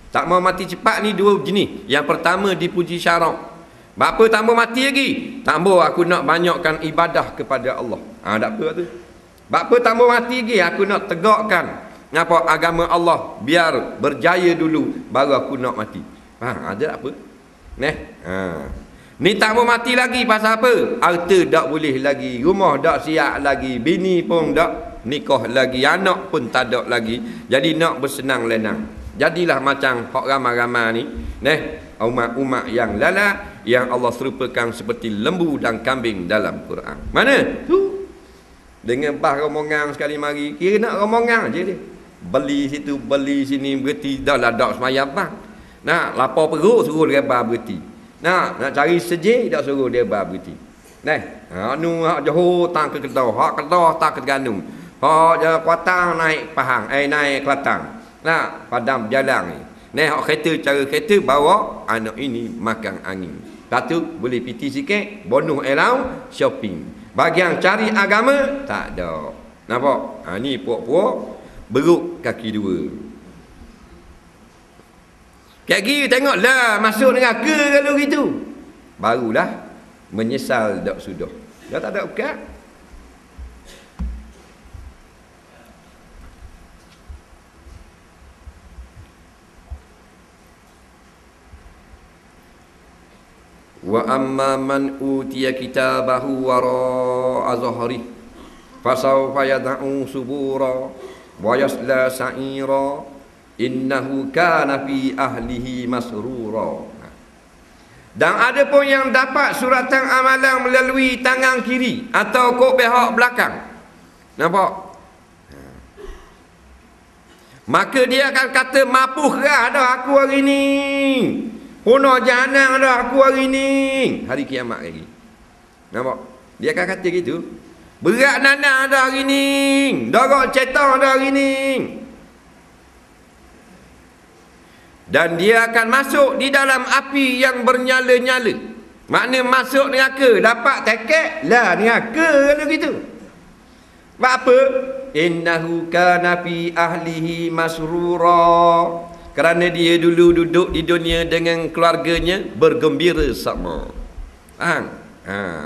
B: Tak mau mati cepat ni dua jenis. Yang pertama dipuji syarak. Bapa tambah mati lagi. Tambah aku nak banyakkan ibadah kepada Allah. Tak apa tu. Bapa tambah mati lagi aku nak tegakkan apa agama Allah biar berjaya dulu baru aku nak mati. Ada apa? Ni tak mau mati lagi pasal apa? Harta tak boleh lagi, rumah tak siap lagi, bini pun tak nikah lagi, anak pun tak ada lagi. Jadi nak bersenang lenang. Jadilah macam hak ramai-ramai ni, umat-umat yang lala yang Allah serupakan seperti lembu dan kambing dalam Quran. Mana? Tu. Dengan bah rombongan sekali mari, kira nak rombongan je dia. Beli situ, beli sini, berhenti dah lah dak semayang bang. Nak lapar perut suruh dia berhenti. Nak cari sejih tak suruh dia berhenti. Anu hak Johor tang ke Kedah, hak Kedah tang ke Terengganu. Hak Kuantan naik Pahang, naik Kelantan. Nak padam jalan ni. Hak kereta cara kereta bawa anak ini makan angin. Lepas tu boleh piti sikit, bonus airline, shopping. Bagi yang cari agama tak ada. Nampak? Ni puak-puak beruk kaki dua. Kayak gini tengoklah masuk neraka kalau gitu. Barulah menyesal dak sudah. Dah tak ada ukat. Wa amma man utiya kitabahu wara'a zahri fasawfa yad'u subura wa yasla sa'ira innahu kana fi ahlihi masrura. Dan ada pun yang dapat suratan amalan melalui tangan kiri atau kok pihak belakang. Nampak? Maka dia akan kata, mapuhkah dah aku hari ni, puno jahanam dah aku hari ni, hari kiamat lagi. Nampak? Dia akan kata gitu. Berat nana dah hari ni, darah cetar dah hari ni. Dan dia akan masuk di dalam api yang bernyala-nyala. Makna masuk neraka, dapat tiket lah neraka kalau gitu. Sebab apa? Innahu kana fi ahlihi masrura. Kerana dia dulu duduk di dunia dengan keluarganya bergembira sama.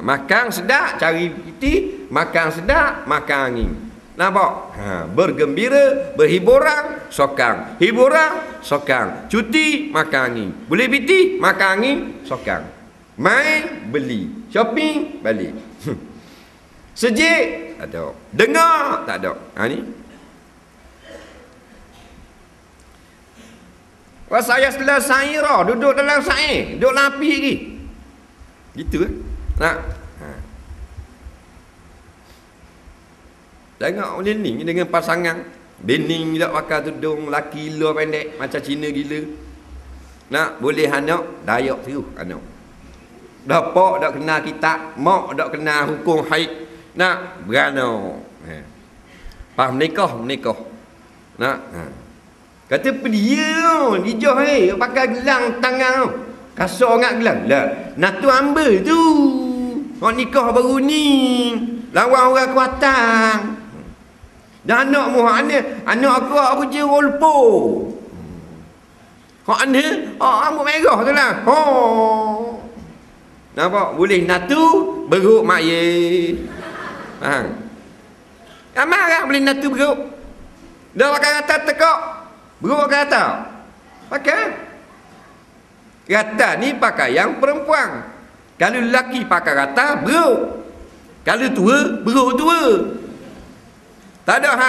B: Makan sedap, cari piti, makan sedap, makan angin. Nampak? Bergembira, berhiburan, sokang. Hiburan, sokang. Cuti, makan angin. Boleh piti, makan angin, sokang. Main, beli. Shopping, balik. Sejik, tak ada. Dengar, tak ada. Ni. Saya setelah saira, duduk dalam sair, duduk dalam api lagi. Gitu nak. Tengok macam ni dengan pasangan. Bening tak pakai tudung, laki luar pendek macam Cina gila. Nak boleh anak, dayak terus anak. Dah pak dak kenal kitab, mak dak kenal hukum haid. Nak beranak. Faham menikah. Nak. Kata pedia dijah pakai gelang tangan. Kasar ngak gelang. Lah, nak tu ambil tu. Hak nikah baru ni. Lawan orang Kuantan. Dan anak mu hak ni, anak aku je rolpo. Hak ni, rambut merah tu lah. Nampak? Boleh natu beruk mak ye. Faham? Amal kan boleh natu beruk. Dah pakai rata tekak. Beruk pakai rata. Pakai. Rata ni pakai yang perempuan. Kalau lelaki pakai rata, beruk. Kalau tua, beruk tua. Tak ada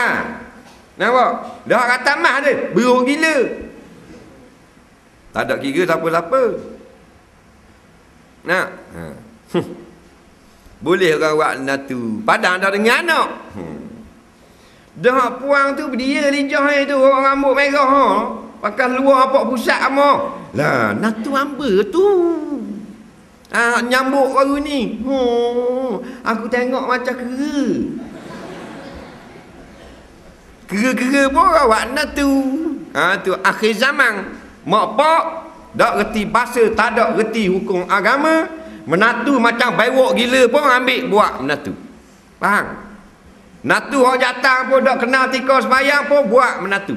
B: nampak? Dah rata mah dia, beruk gila. Tak ada kira siapa-siapa. Nak? Boleh orang buat natu. Padang dah dengan anak. Dah puang tu dia lijah tu, orang rambut merah. Pakai luar apa pusat sama. Lah, natu amba tu. Nyambuk baru ni. Aku tengok macam kera. Kera-kera pun orang buat natu. Tu akhir zaman. Mak pak tak reti bahasa, tak ada reti hukum agama, menatu macam baywok gila pun ambil buat menatu. Faham? Natu orang jatang pun tak kenal tika sembahyang pun buat menatu.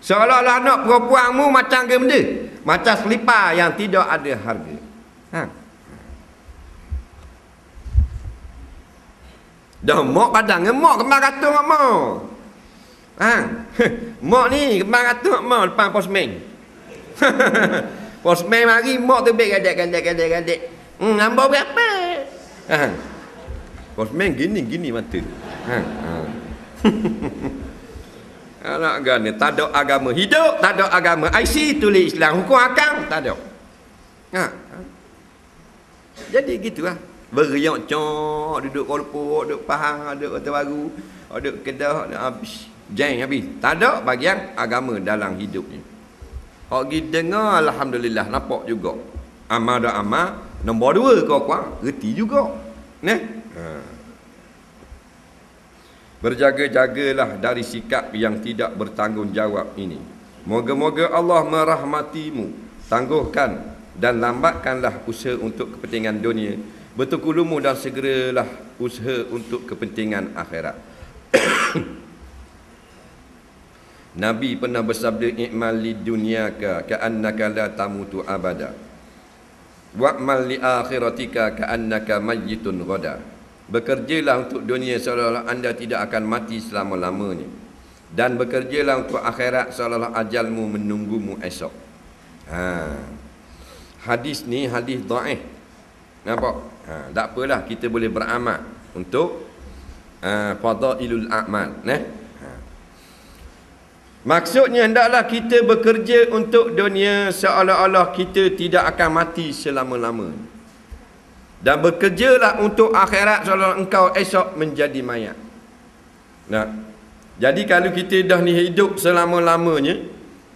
B: Seolah-olah anak perempuanmu macam ke benda, macam selipar yang tidak ada harga. Dah mak padang mak kembar katung mak mak. Mak ni kembar katung mak depan posmen. Posmen mari mak tu beg gadek. Nombor berapa? Posmen gini mata. Anak gana tak ada agama hidup, tak ada agama IC tulis Islam, hukum akam tak ada. Jadi gitulah. Beriak cok, duduk kolpok, duduk Pahang, duduk Kota Baru, duduk Kedah, duduk habis. Jeng habis. Tak ada bagian agama dalam hidupnya. Hak pergi dengar, alhamdulillah nampak juga. Amal dak amal, nombor 2 kau kuat, reti juga. Berjaga-jagalah dari sikap yang tidak bertanggungjawab ini. Moga-moga Allah merahmatimu. Tangguhkan dan lambatkanlah usaha untuk kepentingan dunia. Bertukulumu dan segeralah usaha untuk kepentingan akhirat. Nabi pernah bersabda, i'mal lid dunyaka ka'annaka la tamutu abada. Wa'mal li akhiratika ka'annaka mayyitun ghada. Bekerjalah untuk dunia seolah-olah anda tidak akan mati selama-lamanya, dan bekerjalah untuk akhirat seolah-olah ajalmu menunggumu esok. Hadis ni hadis dhaif. Nampak? Tak apalah, kita boleh beramal untuk fadailul a'mal. Maksudnya hendaklah kita bekerja untuk dunia seolah-olah kita tidak akan mati selama-lamanya, dan bekerjalah untuk akhirat seolah engkau esok menjadi mayat. Jadi kalau kita dah ni hidup selama-lamanya,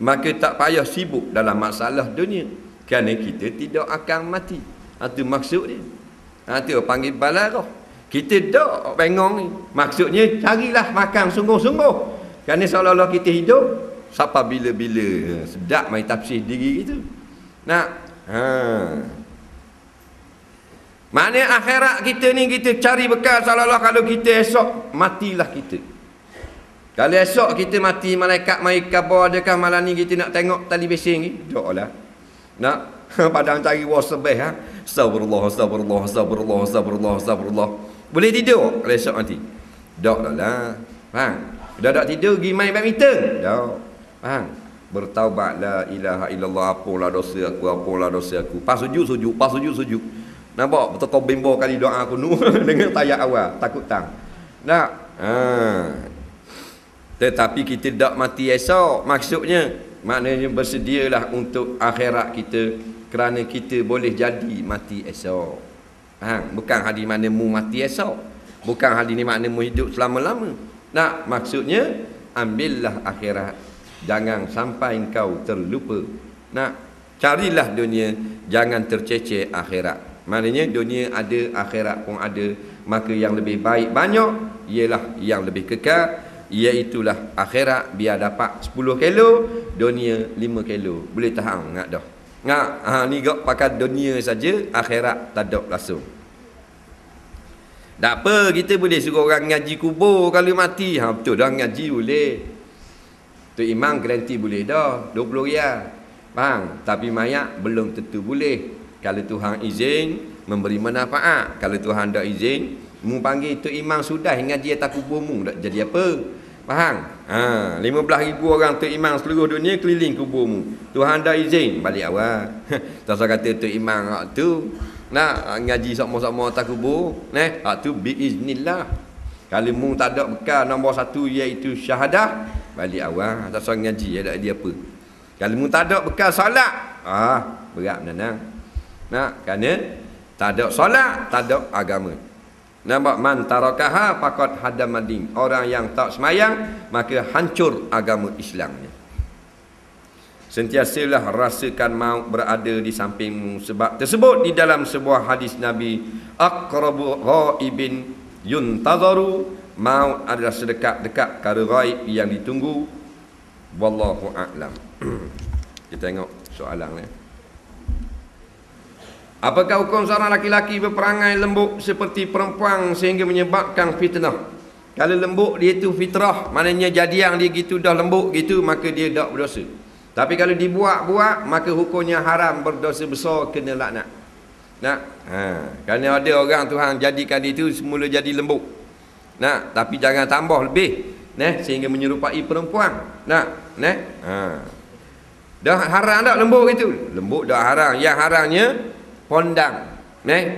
B: maka tak payah sibuk dalam masalah dunia, kerana kita tidak akan mati. Itu maksud dia. Itu panggil balarah. Kita tak bengong ni. Maksudnya carilah makan sungguh-sungguh, kerana seolah-olah kita hidup sampai bila-bila. Sedap main tafsir diri gitu. Maknanya akhirat kita ni kita cari bekal seolah-olah kalau kita esok matilah kita. Kalau esok kita mati, malaikat mai khabar, adakah malam ni kita nak tengok tali bising ni? Taklah. Nak padang cari wasbah astagfirullah. Boleh tidur kalau esok mati? Taklah. Faham? Dah tak tidur pergi main badminton? Tak. Faham? Bertaubat, la ilaha illallah, apalah dosa aku. Pas sujud. Nampak betul kau bimbo kali doa aku nu dengan tayat awal, takut tang. Tak. Tetapi kita tak mati esok. Maknanya bersedialah untuk akhirat kita, kerana kita boleh jadi mati esok. Bukan hari mana mu mati esok. Bukan hari ni makna mu hidup selama-lama. Maksudnya ambillah akhirat. Jangan sampai engkau terlupa. Carilah dunia, jangan tercecer akhirat. Maknanya dunia ada, akhirat pun ada. Maka yang lebih baik banyak ialah yang lebih kekal, iaitulah akhirat. Biar dapat 10 kilo, dunia 5 kilo. Boleh tahan ngak dah. Ni gak pakai dunia saja, akhirat tak ada langsung. Tak apa, kita boleh suruh orang ngaji kubur kalau mati. Betul dah, ngaji boleh. Tu imam garanti boleh dah, 20 riyal. Faham? Tapi mayat belum tentu boleh. Kalau Tuhan izin, memberi manfaat. Kalau Tuhan tak izin, mu panggil tu imam sudah ngaji atas kuburmu, tak jadi apa. Faham? 15,000 orang tu imam seluruh dunia keliling kuburmu. Tuhan dah izin, balik awal. Tak usah kata tu imam tu nak ngaji sama-sama atas kubur. Tu biiznillah. Kalau mu tak ada bekal nombor 1 iaitu syahadah, balik awal. Tak usah ngaji, ada dia apa. Kalau mu tak ada bekal solat, berat menanang. Kerana tak ada solat, tak ada agama. Nampak? Man tarakaha faqad hadamadin. Orang yang tak semayang, maka hancur agama Islamnya. Sentiasalah rasakan maut berada di sampingmu. Sebab tersebut di dalam sebuah hadis Nabi, aqrabu ghaibin yuntazaru. Maut adalah sedekat-dekat perkara ghaib yang ditunggu. Wallahu a'lam. Kita tengok soalan ni. Apakah hukum seorang laki-laki berperangai lembut seperti perempuan sehingga menyebabkan fitnah? Kalau lembut dia tu fitrah, maknanya jadian dia gitu dah lembut gitu, maka dia tak berdosa. Tapi kalau dibuat-buat, maka hukumnya haram, berdosa besar, kena laknat. Nak? Kerana ada orang Tuhan jadikan dia tu semula jadi lembut. Nak? Tapi jangan tambah lebih, sehingga menyerupai perempuan. Nak? Dah haram tak lembut gitu? Lembut dah haram. Yang haramnya pondang.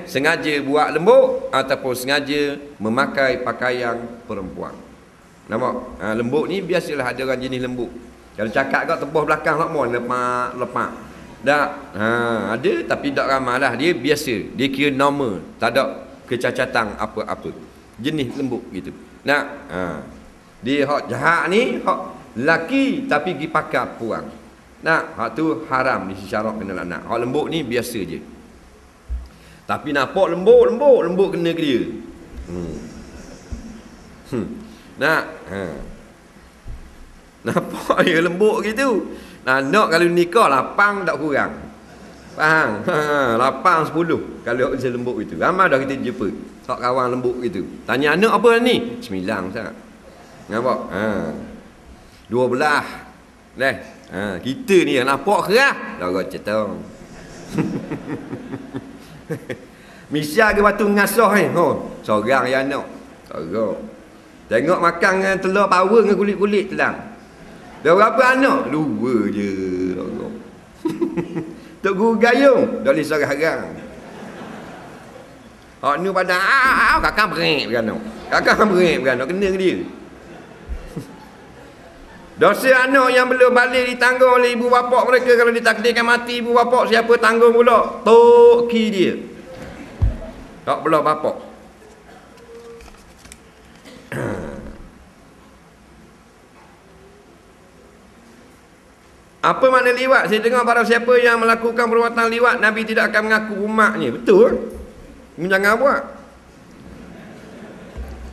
B: Sengaja buat lembut ataupun sengaja memakai pakaian perempuan. Nampak? Lembut ni biasalah ada orang jenis lembut. Kalau cakap kat tebah belakang tak mau lepak. Tak. Ada tapi tak ramai lah. Dia biasa. Dia kira normal. Tak ada kecacatan apa-apa. Jenis lembut gitu. Nak? Dia hak jahat ni hak laki tapi pergi pakai perempuan. Nak? Hak tu haram di syarak kena laknat. Hak lembut ni biasa je. Tapi nampak lembut kena ke dia. Nak? Nampak dia lembut gitu. Nak kalau nikah 8 tak kurang. Faham? 8 10 kalau dia lembut gitu. Ramai dah kita jumpa hak kawan lembut gitu. Tanya anak apa ni? 9 sangat. Nampak? 12. Kita ni yang nampak keras. Dah cetong. Misal ke batu ngasah ni. Seorang yang anak. Seorang. Tengok makan dengan telur power dengan kulit-kulit telang. Dah berapa anak? 2 je. Tok Guru Gayung. Dah boleh seorang-seorang. Hak ni pada kakak berik beranak. Kakak berik beranak. Kena ke dia. Dosa anak yang belum balik ditanggung oleh ibu bapa mereka. Kalau ditakdirkan mati ibu bapa, siapa tanggung pula? Tok ki dia. Tak belah bapa. Apa makna liwat? Saya dengar para siapa yang melakukan perbuatan liwat, Nabi tidak akan mengaku umatnya. Betul? Jangan buat.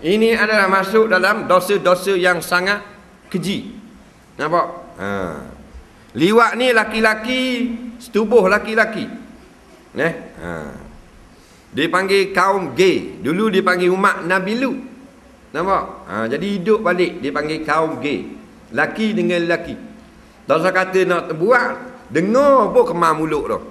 B: Ini adalah masuk dalam dosa-dosa yang sangat keji. Nampak? Liwat ni laki-laki, setubuh laki-laki. Dia panggil kaum gay. Dulu dia panggil umat Nabi Lut. Nampak? Jadi hidup balik dia panggil kaum gay. Laki dengan laki. Tak usah kata nak buat, dengar pun kemar mulut dah.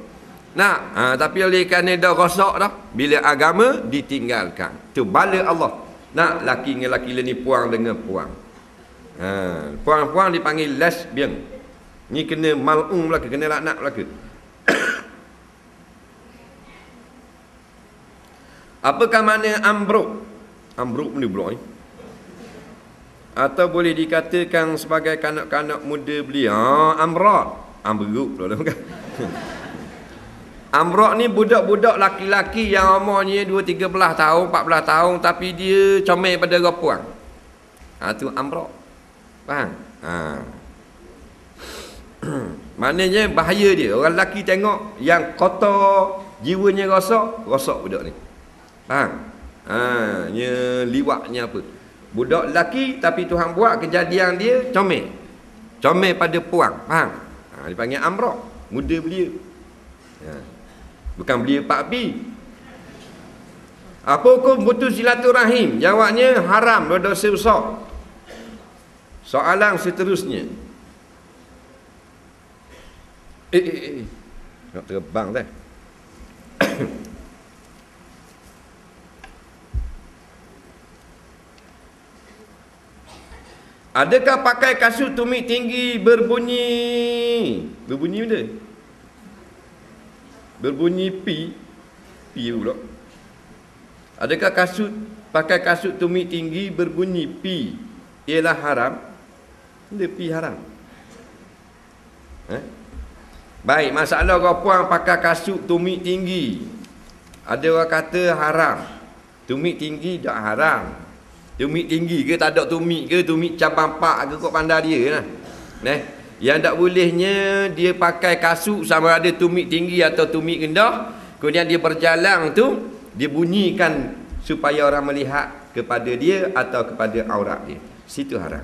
B: Nak? Tapi oleh kerana dah rosak dah, bila agama ditinggalkan. Tu bala Allah. Nak? Laki dengan laki ni, puang dengan puang. Puang-puang dipanggil lesbian. Ni kena mal'un belaka, kena laknat belaka. Apakah makna ambruk? Ambruk ni pula ni. Atau boleh dikatakan sebagai kanak-kanak muda belia. Amrak. Ambruk pula bukan. Amrak ni budak-budak laki-laki yang umurnya 2-13 tahun, 14 tahun tapi dia comel pada perempuan. Tu amrak. Faham? Maknanya bahaya dia. Orang lelaki tengok yang kotor, jiwanya rosak budak ni. Faham? Liwatnya apa? Budak lelaki tapi Tuhan buat kejadian dia comel. Comel pada puang. Faham? Dipanggil amrak. Muda belia. Bukan belia Pak Pi. Apa hukum putus silaturahim? Jawabnya haram, berdosa besar. Soalan seterusnya. Nak terbang dah. Adakah pakai kasut tumit tinggi berbunyi mana? Berbunyi pi pula. Adakah pakai kasut tumit tinggi berbunyi pi ialah haram? Dia pi haram. Baik, masalah perempuan pakai kasut tumit tinggi. Ada orang kata haram. Tumit tinggi tak haram. Tumit tinggi ke tak ada tumit ke, tumit cabang pak ke kok pandai dia lah. Yang tak bolehnya dia pakai kasut sama ada tumit tinggi atau tumit rendah, kemudian dia berjalan tu dia bunyikan supaya orang melihat kepada dia atau kepada aurat dia. Situ haram.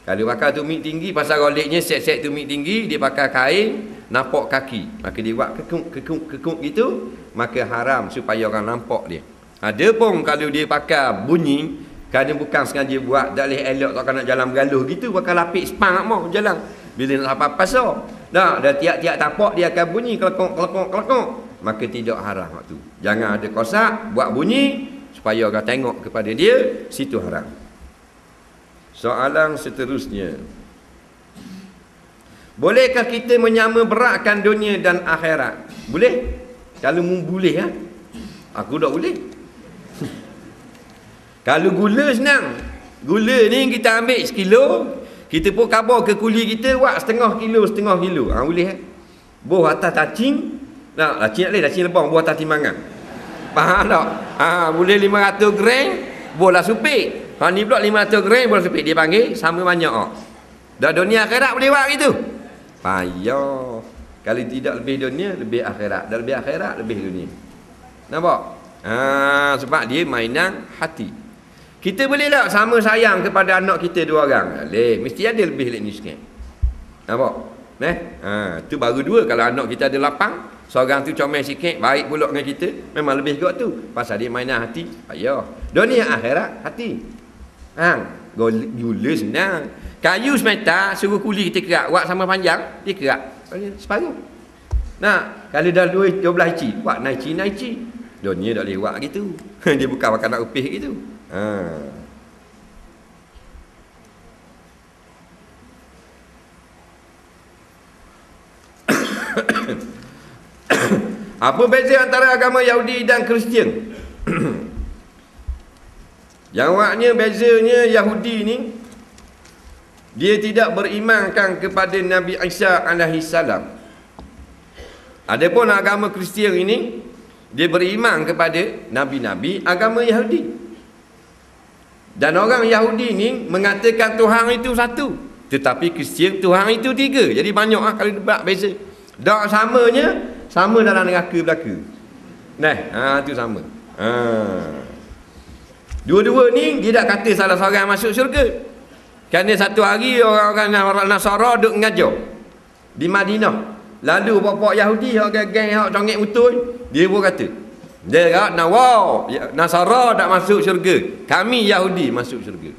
B: Kalau pakai tumit tinggi, pasal roliknya set-set tumit tinggi, dia pakai kain nampak kaki. Maka dia buat kekuk gitu, maka haram supaya orang nampak dia. Ada pun kalau dia pakai bunyi, kerana bukan sengaja buat, tak boleh elok, tak nak jalan bergaluh gitu, pakai lapik spang mau jalan. Bila nak sampai pasar, dah tiap-tiap tapak dia akan bunyi kelekok. Maka tidak haram waktu. Jangan ada kosak, buat bunyi supaya orang tengok kepada dia, situ haram. Soalan seterusnya. Bolehkah kita menyama beratkan dunia dan akhirat? Boleh? Kalau boleh ya. Aku tak boleh. Kalau gula senang. Gula ni kita ambil sekilo, kita pun kabar ke kuli kita, buat setengah kilo. Boleh eh? Buh atas cacing. Nah, cacing lebang, buh atas timbangan. Faham tak? Boleh 500 gram, bola supik. Ni pula 500 gram bola supik. Dia panggil sama banyak. Dah dunia akhirat boleh buat gitu. Payah. Kalau tidak lebih dunia, lebih akhirat. Dah lebih akhirat, lebih dunia. Nampak? Sebab dia mainan hati. Kita boleh tak sama sayang kepada anak kita 2 orang? Boleh. Mesti ada lebih ni sikit. Nampak? Tu baru 2. Kalau anak kita ada 8, seorang tu comel sikit, baik pula dengan kita, memang lebih kot tu. Pasal dia mainan hati. Payah. Dunia akhirat, hati. Gula senang. Kayu semata, suruh kuli kita kerak. Buat sama panjang, dia kerak. Separuh. Nah, kalau dah 12 inci, buat 9 inci. Dunia tak boleh buat gitu. Dia bukan makan nak upih gitu. Apa beza antara agama Yahudi dan Kristian? Jawabnya, bezanya Yahudi ni, dia tidak berimankan kepada Nabi Isa alaihi salam. Adapun agama Kristian ini, dia beriman kepada nabi-nabi agama Yahudi. Dan orang Yahudi ni mengatakan Tuhan itu satu, tetapi Kristian Tuhan itu 3. Jadi banyak kalau debat beza. Dak samanya, sama dalam neraka belaka. Itu sama. Dua-dua ni dia tak kata salah seorang masuk syurga. Kerana satu hari orang-orang Nasara duk mengajar di Madinah. Lalu bapak Yahudi orang geng hak congek betul, dia pun kata, dia kata, Nasara tak masuk syurga, kami Yahudi masuk syurga.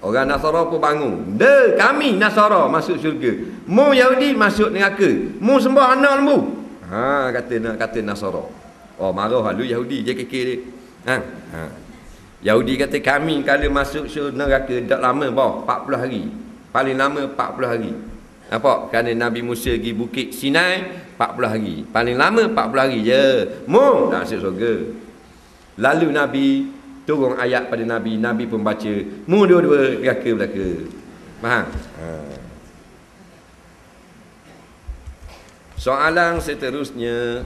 B: Orang Nasara pun bangun, kami Nasara masuk syurga, mu Yahudi masuk neraka, mu sembah anak lembu. Kata Nasara. Marah lalu Yahudi, dia kekek dia. Yahudi kata, kami kalau masuk neraka tak lama, 40 hari. Paling lama 40 hari. Apa? Kerana Nabi Musa pergi bukit Sinai 40 hari. Paling lama 40 hari je. Mu nak masuk syurga. Lalu Nabi turun ayat pada Nabi. Nabi pun baca. Mu dua-dua neraka belaka. Faham? Soalan seterusnya.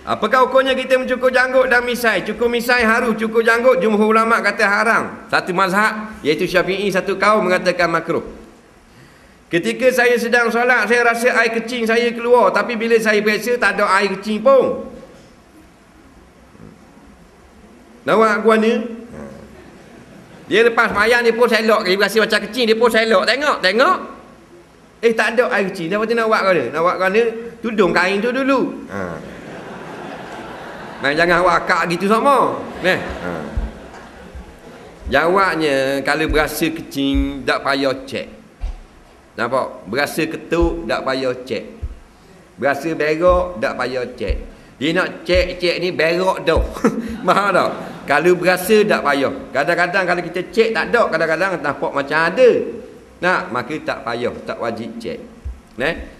B: Apakah hukumnya kita mencukur janggut dan misai? Cukur misai harus, cukur janggut jumhur ulama kata haram. Satu mazhab iaitu Syafi'i, satu kaum mengatakan makruh. Ketika saya sedang solat, saya rasa air kecing saya keluar, tapi bila saya periksa tak ada air kecing pun. Nawak guana. Dia lepas mayang dia pun selok, dia rasa macam kecing, dia pun selok, tengok. Tak ada air kecing. Lepas tu nak buat guana. Nak buat guana, tudung kain tu dulu. Jangan wakak gitu sama. Jawabnya, kalau berasa kecing tak payah cek. Nampak? Berasa ketuk tak payah cek. Berasa berak tak payah cek. Dia nak cek ni berak dah. Faham tak? Kalau berasa tak payah. Kadang-kadang kalau kita cek tak ada, kadang-kadang nampak macam ada. Maka tak payah, tak wajib cek.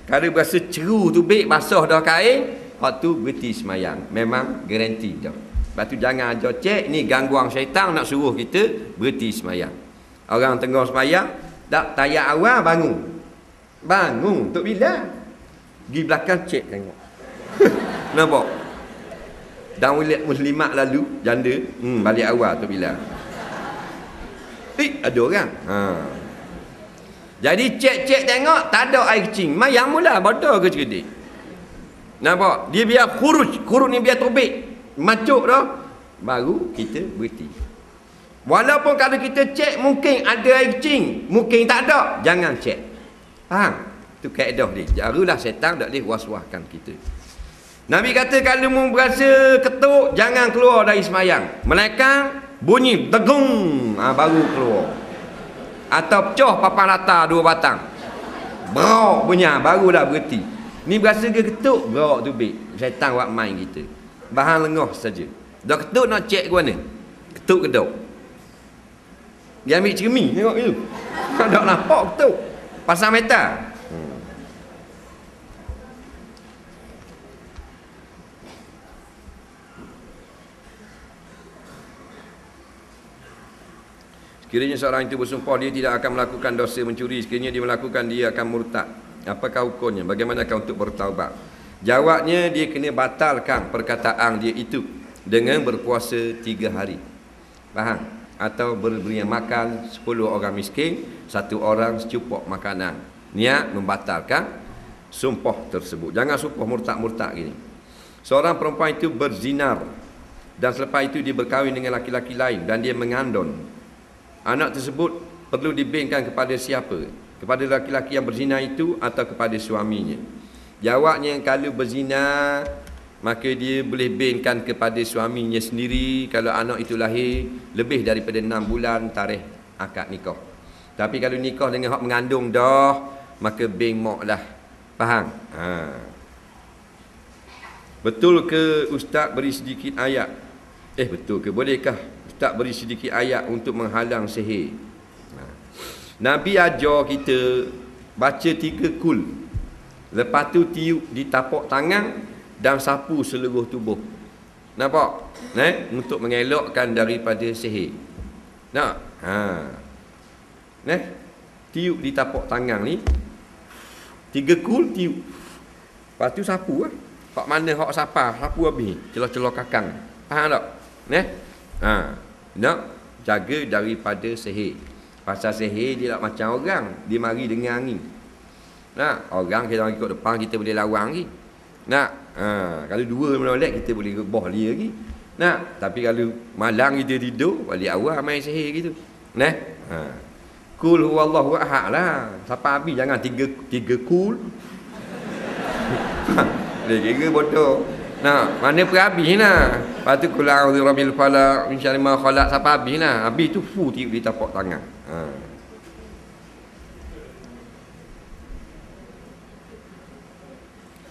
B: Kalau berasa ceru tu baik basah dah kain, waktu berhenti semayang. Memang garanti dah. Lepas tu jangan ajar cek, ni gangguan syaitan nak suruh kita berhenti semayang. Orang tengah semayang, tak tayak awal bangun untuk bila? Pergi belakang cek tengok. Nampak? Dan muslimat lalu, janda, balik awal untuk bila? Ada orang. Jadi cek tengok, tak ada air kecing. Mayang mula, bodoh ke cerdik? Nampak? Dia biar kurus ni biar tobek. Macuk dah. baru kita berhenti. Walaupun kalau kita cek mungkin ada air kencing, mungkin tak ada, jangan cek. Faham? Itu kaedah dia. Barulah setan tak boleh was-waskan kita. Nabi kata kalau mu berasa ketuk, jangan keluar dari semayang. Melainkan bunyi degung, baru keluar. Atau pecah papan rata 2 batang. Berok bunyi, barulah berhenti. Ni berasa ke ketuk, berok tu bik. Setan buat main kita. Bahan lengah saja. Dah ketuk nak cek ke mana? Ketuk kedok. Dia ambil cermin, tengok tu. Tak nampak ketuk. Pasang metal. Sekiranya seorang itu bersumpah dia tidak akan melakukan dosa mencuri, sekiranya dia melakukan, dia akan murtad. Apakah hukumnya? Bagaimanakah untuk bertaubat? Jawabnya, dia kena batalkan perkataan dia itu dengan berpuasa 3 hari. Faham? Atau beri makan 10 orang miskin, 1 orang secupok makanan. Niat membatalkan sumpah tersebut. Jangan sumpah murtad-murtad gini. Seorang perempuan itu berzinar dan selepas itu dia berkahwin dengan laki-laki lain dan dia mengandung. Anak tersebut perlu dibinkan kepada siapa? Kepada laki-laki yang berzina itu atau kepada suaminya? Jawabnya, kalau berzina maka dia boleh binkan kepada suaminya sendiri kalau anak itu lahir lebih daripada 6 bulan tarikh akad nikah. Tapi kalau nikah dengan hak mengandung dah, maka bin mak lah. Faham? Betul ke ustaz beri sedikit ayat? Betul ke? Bolehkah ustaz beri sedikit ayat untuk menghalang sihir? Nabi ajar kita baca 3 kul. Lepas tu tiup di tapak tangan dan sapu seluruh tubuh. Nampak? Untuk mengelakkan daripada sihir. Nak? Tiup di tapak tangan ni. 3 kul tiup. Lepas tu sapu lah. Hak mana hak sapa, sapu habis. Celah-celah kakang. Faham tak? Nak jaga daripada sihir. Pasal sihir dia tak macam orang. Dia mari dengan angin. Orang kita ikut depan kita boleh lawan lagi. Kalau 2 menolak kita boleh rebah dia lagi. Tapi kalau malang kita tidur, balik awal main sihir gitu. Kul huwallahu ahad lah. Siapa habis jangan 3 kul. Dia kira bodoh. Mana pun habis lah. Lepas tu kul a'udzu birabbil falaq min syarri ma khalaq, siapa habis lah. Habis tu tiup di tapak tangan.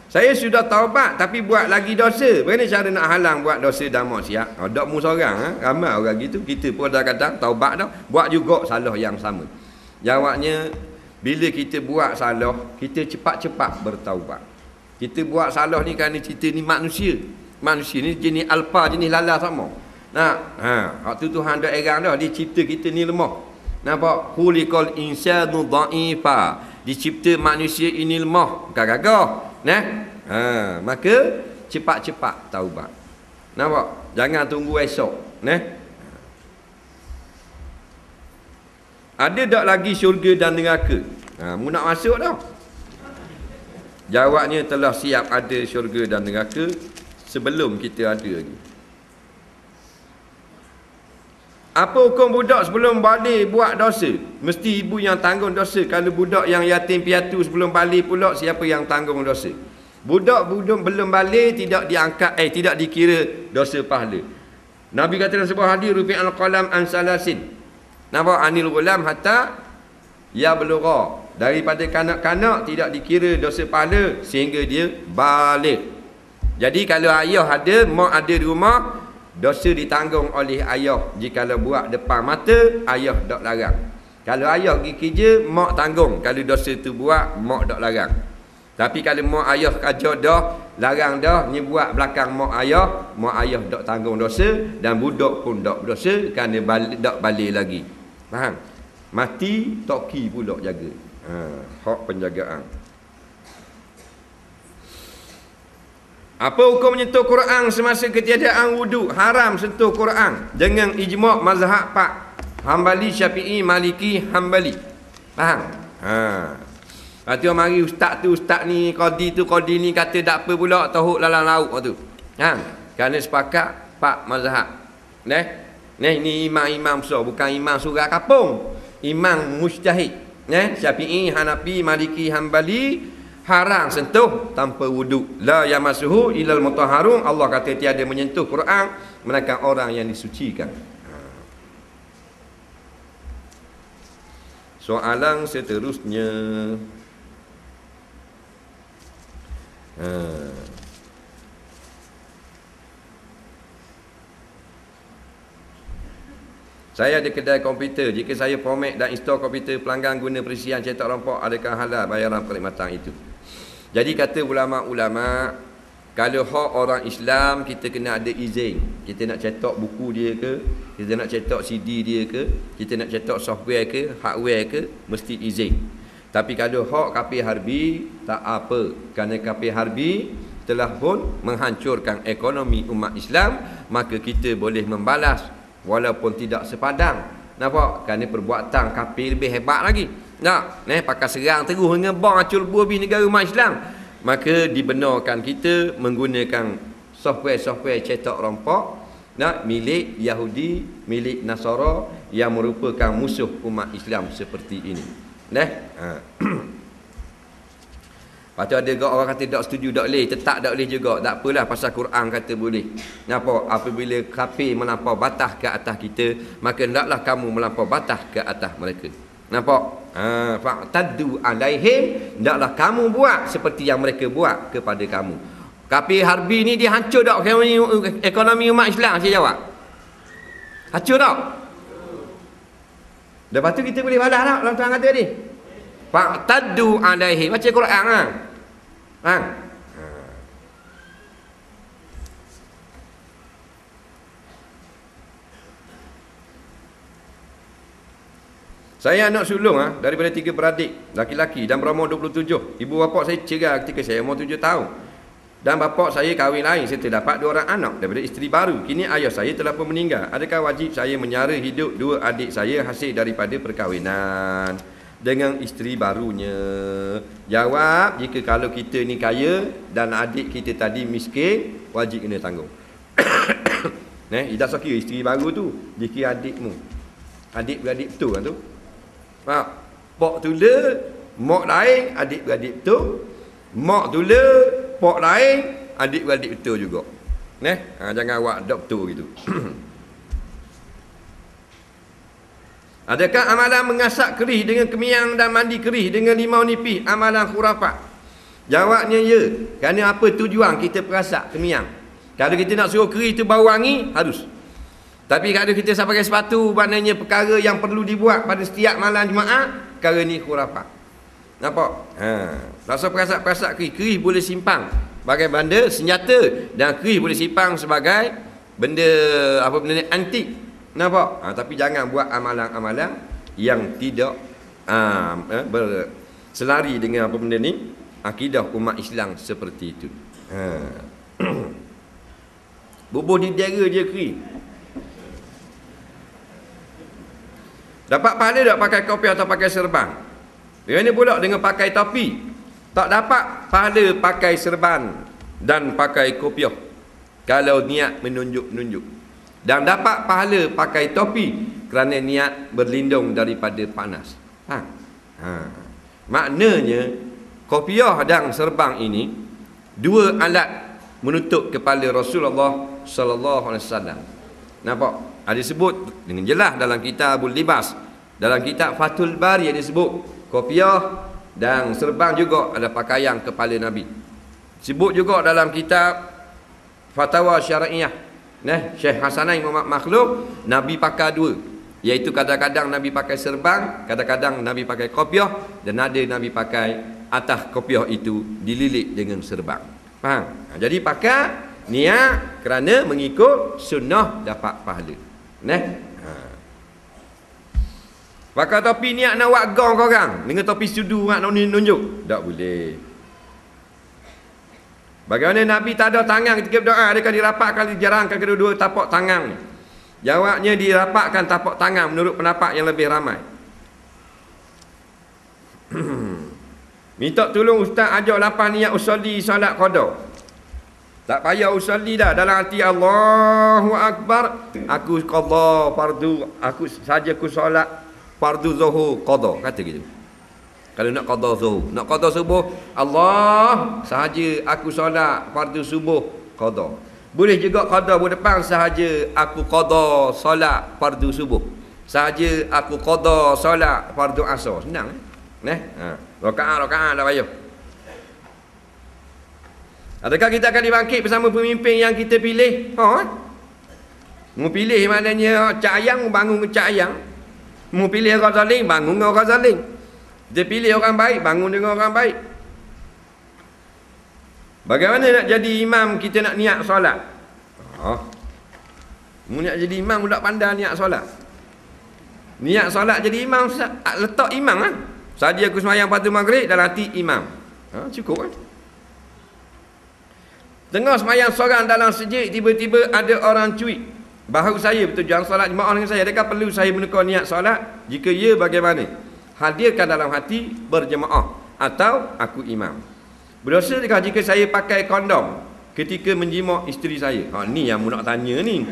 B: Saya sudah taubat tapi buat lagi dosa. Bagaimana cara nak halang buat dosa dan maksiat? Tak mu seorang, ramai orang gitu. Kita pun kadang-kadang taubat dah, buat juga salah yang sama. Jawabnya, bila kita buat salah, kita cepat-cepat bertaubat. Kita buat salah ni kerana kita ni manusia. Manusia ni jenis alfa, jenis lala sama. Waktu Tuhan dah erang dah, dia cipta kita ni lemah. Nampak? Khuliqal insanu dha'ifa. Dicipta manusia ini lemah, gagah. Maka cepat-cepat taubat. Nampak? Jangan tunggu esok. Ada tak lagi syurga dan neraka? Mu nak masuk dah. Jawabnya, telah siap ada syurga dan neraka sebelum kita ada lagi. Apa hukum budak sebelum balik buat dosa? Mesti ibu yang tanggung dosa. Kalau budak yang yatim piatu sebelum balik pula, siapa yang tanggung dosa? Budak belum balik tidak diangkat, tidak dikira dosa pahala. Nabi kata dalam sebuah hadis, rufi'al qalam an salasin. Nampak? Anil ghulam hatta ya belugha. Daripada kanak-kanak tidak dikira dosa pahala sehingga dia balik. Jadi kalau ayah ada, mak ada di rumah, dosa ditanggung oleh ayah. Jikalau buat depan mata, ayah tak larang. Kalau ayah pergi kerja, mak tanggung. Kalau dosa tu buat, mak tak larang. Tapi kalau mak ayah kerja dah, larang dah, ni buat belakang mak ayah tak tanggung dosa. Dan budak pun tak berdosa kerana tak balik lagi. Faham? Mati, toki pula jaga. Hak penjagaan. Apa hukum menyentuh Quran semasa ketiadaan wuduk? Haram sentuh Quran dengan ijma' mazhab 4. Hambali, Syafi'i, Maliki, Hambali. Faham? Lepas tu mari ustaz ni, qadi ni kata tak apa pula, tahuk lalang lauk tu. Kerana sepakat 4 mazhab. Ini imam-imam besar, bukan imam surah kampung. Imam mujtahid. Syafi'i, Hanafi, Maliki, Hambali haram sentuh tanpa wuduk. La yamassuhu illal mutahharun. Allah kata tiada menyentuh Quran melainkan orang yang disucikan. Soalan seterusnya. Saya ada kedai komputer. Jika saya format dan install komputer pelanggan guna perisian cetak rompok, adakah halal bayaran perkhidmatan itu? Jadi kata ulama-ulama, kalau hak orang Islam kita kena ada izin. Kita nak cetak buku dia ke, kita nak cetak CD dia ke, kita nak cetak software ke, hardware ke, mesti izin. Tapi kalau hak kafir harbi, tak apa. Kerana kafir harbi telah pun menghancurkan ekonomi umat Islam, maka kita boleh membalas walaupun tidak sepadang. Nampak? Kerana perbuatan kafir lebih hebat lagi. Pakai serang terus dengan bom acul buah negara umat Islam. Maka dibenarkan kita menggunakan software-software cetak rompok milik Yahudi, milik Nasara yang merupakan musuh umat Islam seperti ini. Lepas tu ada juga orang kata tak setuju, tak boleh, tetap tak boleh juga. Tak apalah, pasal Quran kata boleh. Nampak? Apabila kafir melampau batas ke atas kita, maka hendaklah kamu melampau batas ke atas mereka. Nampak? Fa'taddu alaihim, hendaklah kamu buat seperti yang mereka buat kepada kamu. Kafir harbi ni dia hancur tak ekonomi umat Islam? Saya jawab. Hancur tak? Lepas tu kita boleh balas tak? Dalam Tuhan kata ni. Fa'taddu alaihim. Baca Quran lah. Saya anak sulung daripada 3 beradik laki-laki dan berumur 27. Ibu bapa saya cerai ketika saya umur 7 tahun. Dan bapa saya kahwin lain serta dapat 2 orang anak daripada isteri baru. Kini ayah saya telah pun meninggal. Adakah wajib saya menyara hidup 2 adik saya hasil daripada perkahwinan dengan isteri barunya? Jawab, jika kalau kita ni kaya dan adik kita tadi miskin, wajib kena tanggung. Ida sakira isteri baru tu, jika adikmu. Adik-beradik betul kan tu? Pok tula, mak lain, adik-beradik betul. Mak tula, pok lain, adik-beradik betul juga. Jangan awak dok betul gitu. Adakah amalan mengasak kerih dengan kemiang dan mandi kerih dengan limau nipis amalan khurafat? Jawabnya ya. Kerana apa tujuan kita perasak kemiang? Kalau kita nak suruh kerih tu bau wangi, harus. Tapi kalau kita pakai sepatu, maknanya perkara yang perlu dibuat pada setiap malam Jumaat, perkara ni khurafat. Nampak? Rasa perasak-perasak kerih. Kerih boleh simpang sebagai benda senjata, dan kerih boleh simpang sebagai benda benda ni antik. Nampak? Tapi jangan buat amalan-amalan yang tidak berselari dengan apa benda ni, akidah umat Islam seperti itu. Bubuh di dera je kerih. Dapat pahala tak pakai kopi atau pakai serban? Bagaimana pula dengan pakai topi? Tak dapat pahala pakai serban dan pakai kopiah kalau niat menunjuk-nunjuk. Dan dapat pahala pakai topi kerana niat berlindung daripada panas. Maknanya kopiah dan serban ini 2 alat menutup kepala Rasulullah sallallahu alaihi wasallam. Nampak? Ada sebut dengan jelas dalam Kitabul Libas. Dalam kitab Fathul Bari ada sebut kopiah dan serban juga ada pakaian kepala Nabi. Sebut juga dalam kitab Fatwa Syariah, Syekh Hasanain Muhammad Makhluk, Nabi pakai 2, iaitu kadang-kadang Nabi pakai serban, kadang-kadang Nabi pakai kopiah, dan ada Nabi pakai atas kopiah itu dililit dengan serban. Faham? Jadi pakai niat kerana mengikut sunnah dapat pahala. Pakai topi niat nak buat gong korang dengan topi sudu nak nunjuk, tak boleh. Bagaimana Nabi tak ada tangan ketika berdoa? Adakah dirapatkan, dijarangkan kedua-dua tapak tangan? Jawabnya dirapatkan tapak tangan menurut pendapat yang lebih ramai. Minta tolong ustaz ajar lapan niat usolli solat qada. Tak payah usalli dah, dalam hati Allahu Akbar, aku qada fardu, aku saja aku solat fardu zuhur qada, kata gitu. Kalau nak qada zuhur, nak qada subuh, Allah sahaja aku solat fardu subuh qada. Boleh juga qada depan sahaja aku qada solat fardu subuh. Sahaja aku qada solat fardu asar. Senang rakaat dah payah. Adakah kita akan dibangkit bersama pemimpin yang kita pilih? Mu pilih maknanya Cak Ayang, bangun ke Cak Ayang. Mu pilih orang zalim, bangun dengan orang zalim. Dia pilih orang baik, bangun dengan orang baik. Bagaimana nak jadi imam, kita nak niat solat? Mu nak jadi imam, mu tak pandai niat solat. Niat solat jadi imam, letak imam lah. Saja aku semayang fardu maghrib, dalam hati imam. Cukup kan? Tengah semayang seorang dalam masjid, tiba-tiba ada orang cuit. Baharu saya bertujuan solat jemaah dengan saya. Adakah perlu saya menukar niat solat? Jika ya, bagaimana? Hadirkan dalam hati berjemaah atau aku imam. Berdosa jika saya pakai kondom ketika menjimak isteri saya? Ni yang mu nak tanya ni.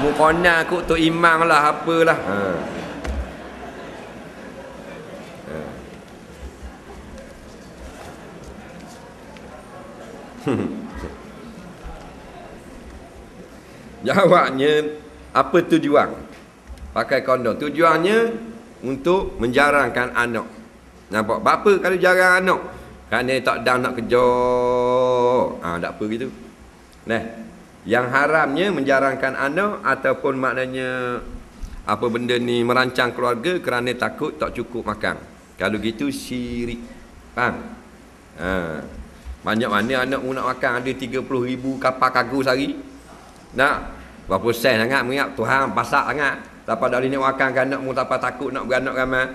B: Mu kona aku tu imam lah, apalah. Jawabnya, apa tujuan pakai kondom? Tujuannya untuk menjarangkan anak. Nampak? Bapa kalau jarang anak, kerana tak dah nak kerja, tak apa gitu. Yang haramnya menjarangkan anak, ataupun maknanya apa benda ni, merancang keluarga kerana takut tak cukup makan. Kalau gitu syirik. Faham? Banyak mana anak mu nak makan, ada 30,000 kapal kargo sehari. Nak berapa sen sangat mengingat Tuhan pasak sangat. Dapat dari nak makan kan anak mu, tak takut nak beranak ramai.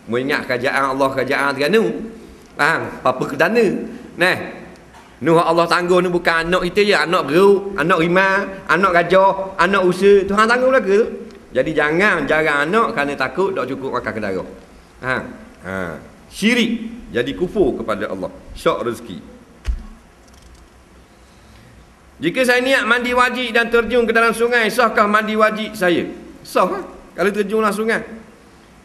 B: Mu ingat kerajaan Allah, kerajaan Terengganu. Faham? Apa ke dana? Nuh Allah tanggung ni bukan anak kita je, anak beruk, anak rimau, anak gajah, anak usa, Tuhan tanggung belaka tu. Jadi jangan jarang anak kerana takut tak cukup makan kedara. Syirik, jadi kufur kepada Allah, syak rezeki. Jika saya niat mandi wajib dan terjun ke dalam sungai, sahkah mandi wajib saya? Sah lah kalau terjun dalam sungai.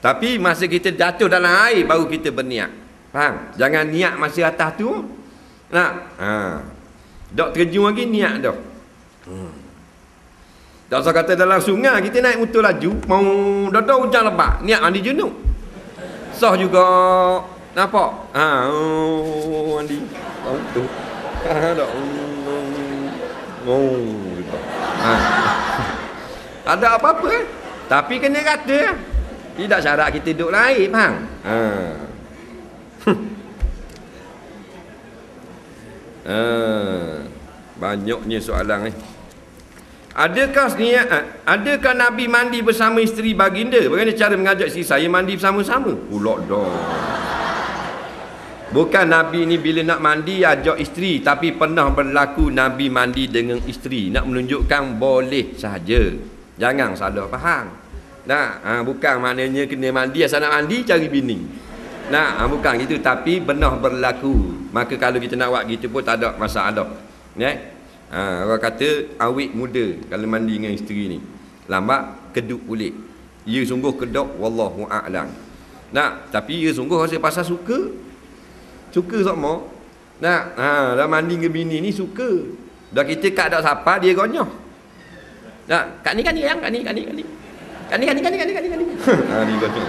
B: Tapi masa kita jatuh dalam air, baru kita berniat. Faham? Jangan niat masa atas tu. Dak terjun lagi niat dah. Tak usah kata dalam sungai, kita naik motor laju, mau dah hujan lebat, niat mandi junub. Sah juga. Nampak? Mandi. Tu. Dak. Ada apa-apa tapi kena kata, tidak syarat kita duduk lain, faham? Banyaknya soalan Adakah Nabi mandi bersama isteri baginda? Bagaimana cara mengajak isteri saya mandi bersama-sama? Pulak dah. Bukan Nabi ni bila nak mandi ajak isteri, tapi pernah berlaku Nabi mandi dengan isteri, nak menunjukkan boleh sahaja. Jangan salah faham. Bukan maknanya kena mandi asal nak mandi cari bini. Bukan gitu, tapi pernah berlaku. Maka kalau kita nak buat gitu pun tak ada masalah. Orang kata awet muda kalau mandi dengan isteri ni, lambat keduk kulit. Ya sungguh keduk, wallahu a'lam. Tapi ya sungguh rasa pasal suka sama. Dah mandi dengan bini ni suka. Dah kita kat dak siapa dia gonyoh. Kat ni yang kat ni. Ni gonyoh.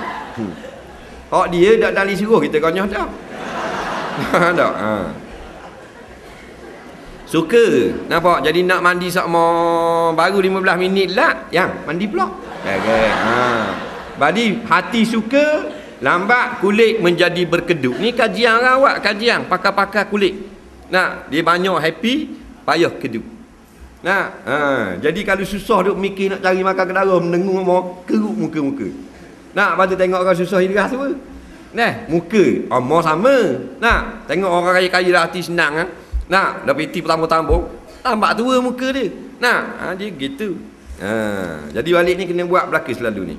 B: Hak dia dak dali suruh kita gonyoh dah. Dak. Suka. Nampak? Jadi nak mandi sama baru 15 minit lah yang mandi pula. Badi hati suka, lambat kulit menjadi berkedut. Ni kajian rawat, kajian pakar-pakar kulit. Dia banyak happy, payah kedut. Jadi kalau susah duk mikir nak cari makan kedara, mendengung mau keruk muka-muka. Lepas tu tengok orang susah hidup tu. Muka amor sama. Tengok orang kaya-kaya dah hati senang dah piti pertambung-tambung, tambah tua muka dia. Dia gitu. Jadi balik ni kena buat belaka selalu ni.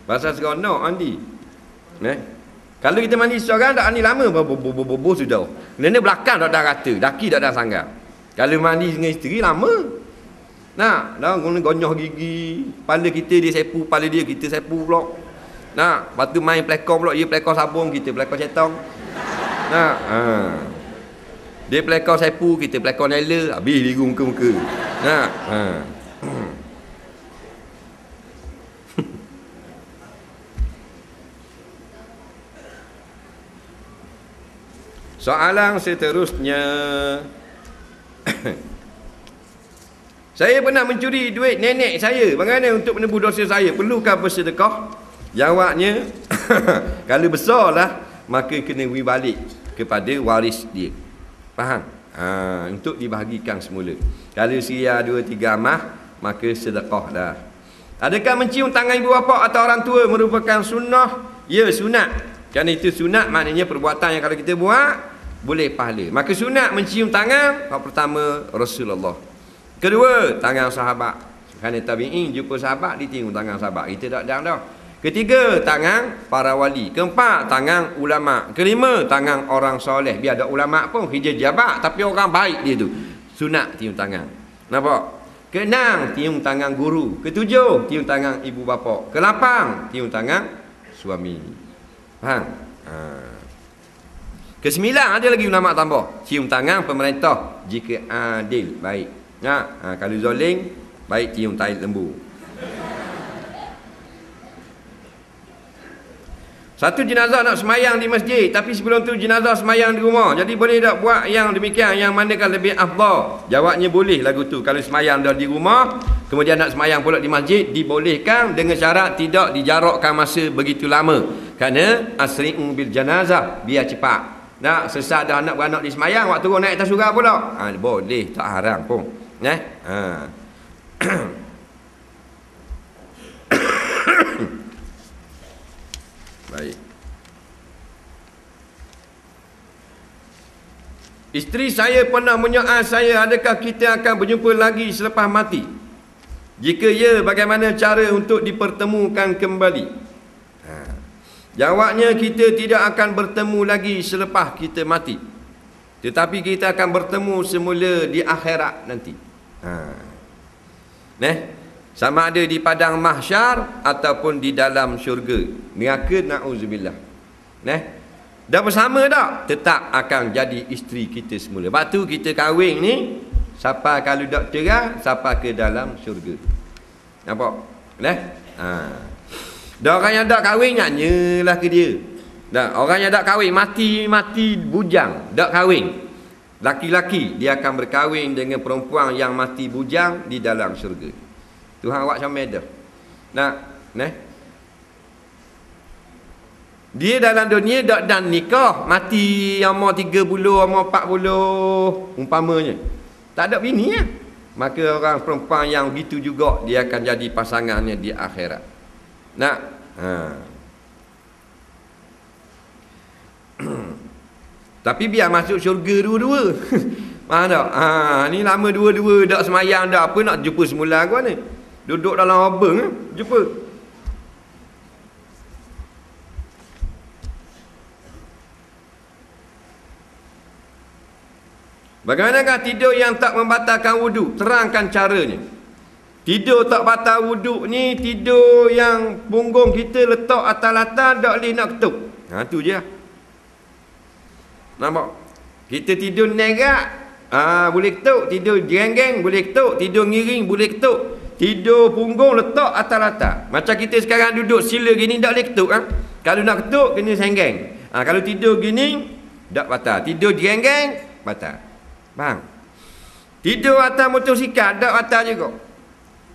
B: Pasal seronok mandi. Kalau kita mandi seorang tak ni lama bobo sudah. Kerana belakang dah rata, daki dah sanggar. Kalau mandi dengan isteri lama. Nah, dah gonyoh gigi, kepala kita dia sepu, kepala dia kita sepu pula. Nah, lepas tu main pelekor pula, dia pelekor sabung, kita pelekor cetong. Nah, dia pelekor sepu, kita pelekor nela, habis biru muka-muka. Nah, soalan seterusnya. Saya pernah mencuri duit nenek saya. Bagaimana untuk menebus dosa saya? Perlukah bersedekah? Jawabnya, kalau besarlah, maka kena beri balik kepada waris dia. Faham? Untuk dibahagikan semula. Kalau sia 2-3 amah, maka sedekah dah. Adakah mencium tangan ibu bapa atau orang tua merupakan sunnah? Ya, sunat. Kerana itu sunat, maknanya perbuatan yang kalau kita buat boleh pahala. Maka sunat mencium tangan. Yang pertama Rasulullah. Kedua, tangan sahabat. Kerana tabi'in jumpa sahabat, ditium tangan sahabat. Kita tak ada dah. Ketiga, tangan para wali. Keempat, tangan ulama. Kelima, tangan orang soleh. Biar ada ulama pun kerja jabat, tapi orang baik dia tu. Sunat tium tangan. Nampak? Keenam, tium tangan guru. Ketujuh, tium tangan ibu bapa. Kelapan, tium tangan suami. Faham? Kesembilan, ada lagi ulama tambah. Cium tangan pemerintah jika adil, baik. Kalau zoling, baik cium tahi lembu. Satu jenazah nak semayang di masjid, tapi sebelum tu jenazah semayang di rumah. Jadi boleh tak buat yang demikian, yang manakah lebih afdal? Jawabnya boleh lagu tu. Kalau semayang dah di rumah, kemudian nak semayang pula di masjid, dibolehkan dengan syarat tidak dijarakkan masa begitu lama. Kerana asri'u bil janazah, biar cepat. Nak sesat dah anak beranak di semayang, waktu turun naik atas surga pula. Boleh, tak haram pun. Baik. Isteri saya pernah menyoal saya, adakah kita akan berjumpa lagi selepas mati? Jika ya, bagaimana cara untuk dipertemukan kembali? Jawabnya, kita tidak akan bertemu lagi selepas kita mati. Tetapi kita akan bertemu semula di akhirat nanti. Sama ada di padang mahsyar ataupun di dalam syurga. Neraka, na'udzubillah. Dah bersama tak? Tetap akan jadi isteri kita semula. Sebab tu kita kahwin ni, siapa kalau tak cerai, siapa ke dalam syurga. Nampak? Dah orang yang tak kahwin, nyanyalah ke dia. Dah orang yang tak kahwin, mati bujang, tak kahwin. Laki-laki dia akan berkahwin dengan perempuan yang mati bujang di dalam syurga. Tuhan awak comel dah. Dia dalam dunia dak dan nikah, mati umur 30, umur 40 umpamanya. Tak ada bini ya. Maka orang perempuan yang begitu juga dia akan jadi pasangannya di akhirat. Tapi biar masuk syurga dua-dua. Faham tak? Ni lama dua-dua dak semayang dak apa nak jumpa semula gua ni. Duduk dalam abang jumpa. Bagaimanakah tidur yang tak membatalkan wuduk? Terangkan caranya. Tidur tak batal wuduk ni tidur yang punggung kita letak atas latar, tak boleh nak ketuk. Tu je. Nampak? Kita tidur nerak, boleh ketuk. Tidur jereng-geng, boleh ketuk. Tidur ngiring, boleh ketuk. Tidur punggung letak atas latar. Macam kita sekarang duduk sila gini, tak boleh ketuk. Kalau nak ketuk, kena senggeng. Kalau tidur gini, tak batal. Tidur jereng-geng, batal. Faham? Tidur atas motosikal, tak batal juga.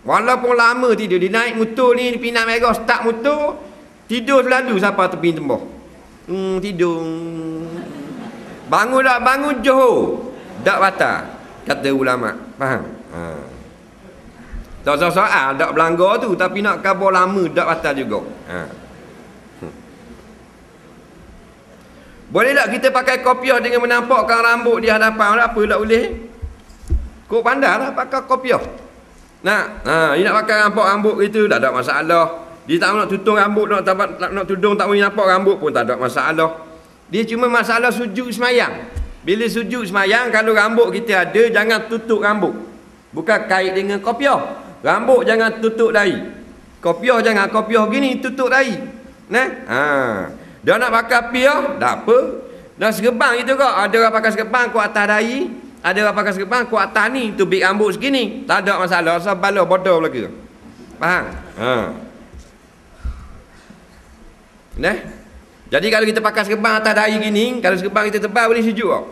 B: Walaupun lama tidur, dia naik motor ni, pinang merah, start motor, tidur selalu siapa tepi tembok. Tidur. Bangun tak bangun Johor, tak batal, kata ulama. Faham? Tak soal tak berlanggar tu, tapi nak khabar lama tak batal juga. Boleh tak kita pakai kopiah dengan menampakkan rambut di hadapan? Apa tak boleh? Kau pandai lah pakai kopiah. Dia nak pakai rambut itu tak ada masalah. Dia tak nak tutung rambut, nak tudung tak boleh nampak rambut pun tak ada masalah. Dia cuma masalah sujud semayang. Bila sujud semayang, kalau rambut kita ada, jangan tutup rambut. Bukan kait dengan kopiah. Rambut jangan tutup dahi. Kopiah jangan kopiah gini, tutup dahi. Nah, dia nak pakai piah, tak apa. Dan serban itu kok, ada orang pakai serban kuat atas dahi, ada orang pakai serban kuat atas ni, tu big rambut segini. Tak ada masalah, asal bala bodoh belaka. Faham? Nah. Jadi kalau kita pakai serban atas dahi gini, kalau serban kita tebal boleh sujud tak?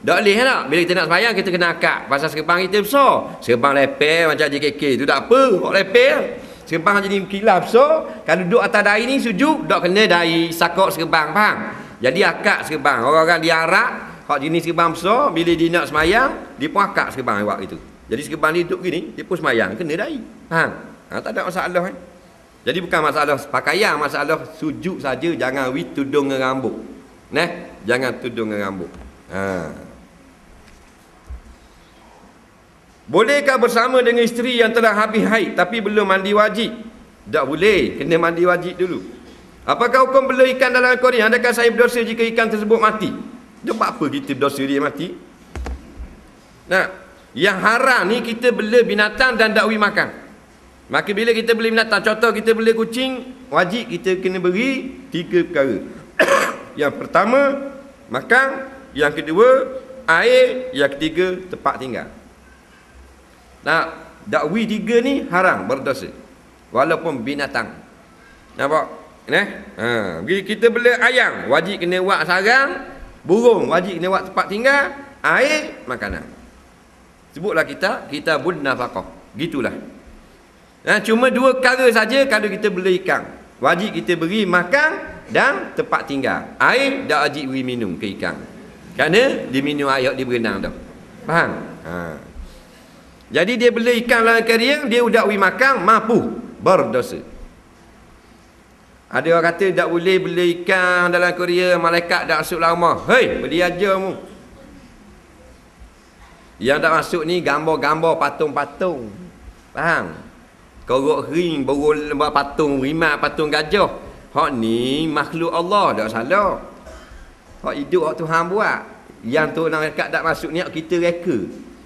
B: Tak boleh tak? Bila kita nak sembahyang kita kena akad. Pasal serban kita besar. Serban lepel macam JKK tu tak apa. Kok lepel? Serban jadi kilap besar. Kalau duduk atas dahi ni sujud, tak kena dahi sakok serban. Faham? Jadi akad serban. Orang-orang dia Arab, hak jenis serban besar, bila dia nak sembahyang, dia pun akad serban awak itu. Jadi serban dia duduk gini, dia pun sembahyang. Kena dahi. Faham? Tak ada masalah kan? Jadi bukan masalah pakaian, masalah sujud saja, jangan tudung dengan rambut. Nah, jangan tudung dengan rambut. Bolehkah bersama dengan isteri yang telah habis haid tapi belum mandi wajib? Tak boleh, kena mandi wajib dulu. Apakah hukum bela ikan dalam aquarium? Adakah saya berdosa jika ikan tersebut mati? Dia buat apa kita berdosa dia mati? Nah, yang haram ni kita bela binatang dan tak boleh makan. Maka bila kita beli binatang, contoh kita beli kucing, wajib kita kena beri 3 perkara. Yang pertama, makan. Yang kedua, air. Yang ketiga, tempat tinggal. Nah, dakwi 3 ni haram, berdosa. Walaupun binatang. Nampak? Bila kita beli ayam, wajib kena buat sarang. Burung, wajib kena buat tempat tinggal. Air, makanan. Sebutlah kita bun nafaqah. Gitulah. Cuma 2 perkara saja kalau kita beli ikan. Wajib kita beri makan dan tempat tinggal. Air tak wajib beri minum ke ikan. Kerana dia minum air dia berenang dah. Faham? Jadi dia beli ikan dalam aquarium, dia tak beri makan, mampu berdosa. Ada orang kata tak boleh beli ikan dalam aquarium, malaikat tak masuk dalam rumah. Hei, beli aja mu. Yang tak masuk ni gambar-gambar patung-patung. Faham? Korok ring, buat patung rimah, patung gajah. Hak ni makhluk Allah, tak salah. Hak hidup hak Tuhan buat. Yang tu malaikat tak masuk ni kita reka.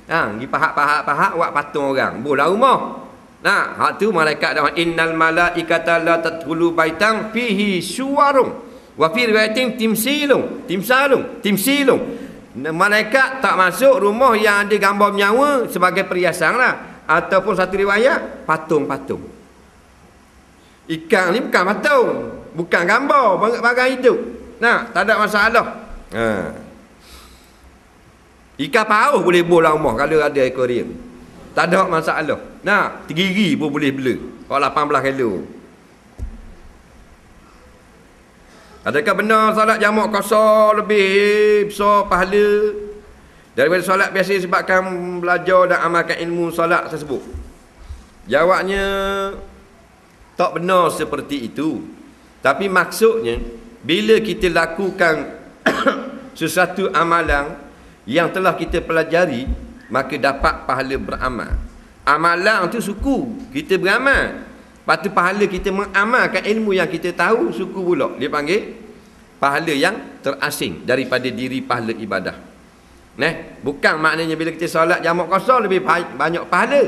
B: Pergi pahak-pahak buat patung orang. Bola rumah. Nah, hak tu malaikat dah innal malaikata la tadkhulu baitan fihi suwarun wa fi riwayatin timsilun. Malaikat tak masuk rumah yang ada gambar menyawa sebagai perhiasan lah. Ataupun satu riwayat patung-patung. Ikan ni bukan patung, bukan gambar, barang hidup. Nah, tak ada masalah. Ikan paus boleh bola rumah kalau ada aquarium. Tak ada masalah. Nah, tigiri pun boleh bela. Kalau 18 kilo. Adakah benar solat jamak qasar lebih besar pahala daripada solat biasa sebabkan belajar dan amalkan ilmu solat tersebut? Jawabnya, tak benar seperti itu. Tapi maksudnya, bila kita lakukan sesuatu amalan yang telah kita pelajari, maka dapat pahala beramal. Amalan tu suku, kita beramal. Lepas tu pahala kita mengamalkan ilmu yang kita tahu, suku pula. Dia panggil pahala yang terasing daripada diri pahala ibadah. Bukan maknanya bila kita solat jamak qasar lebih banyak pahala.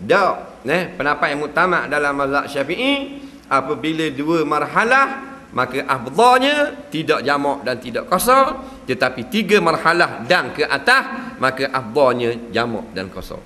B: Tak. Pendapat yang mutamak dalam mazhab Syafi'i, apabila 2 marhalah, maka afdalnya tidak jamak dan tidak qasar, tetapi 3 marhalah dan ke atas, maka afdalnya jamak dan qasar.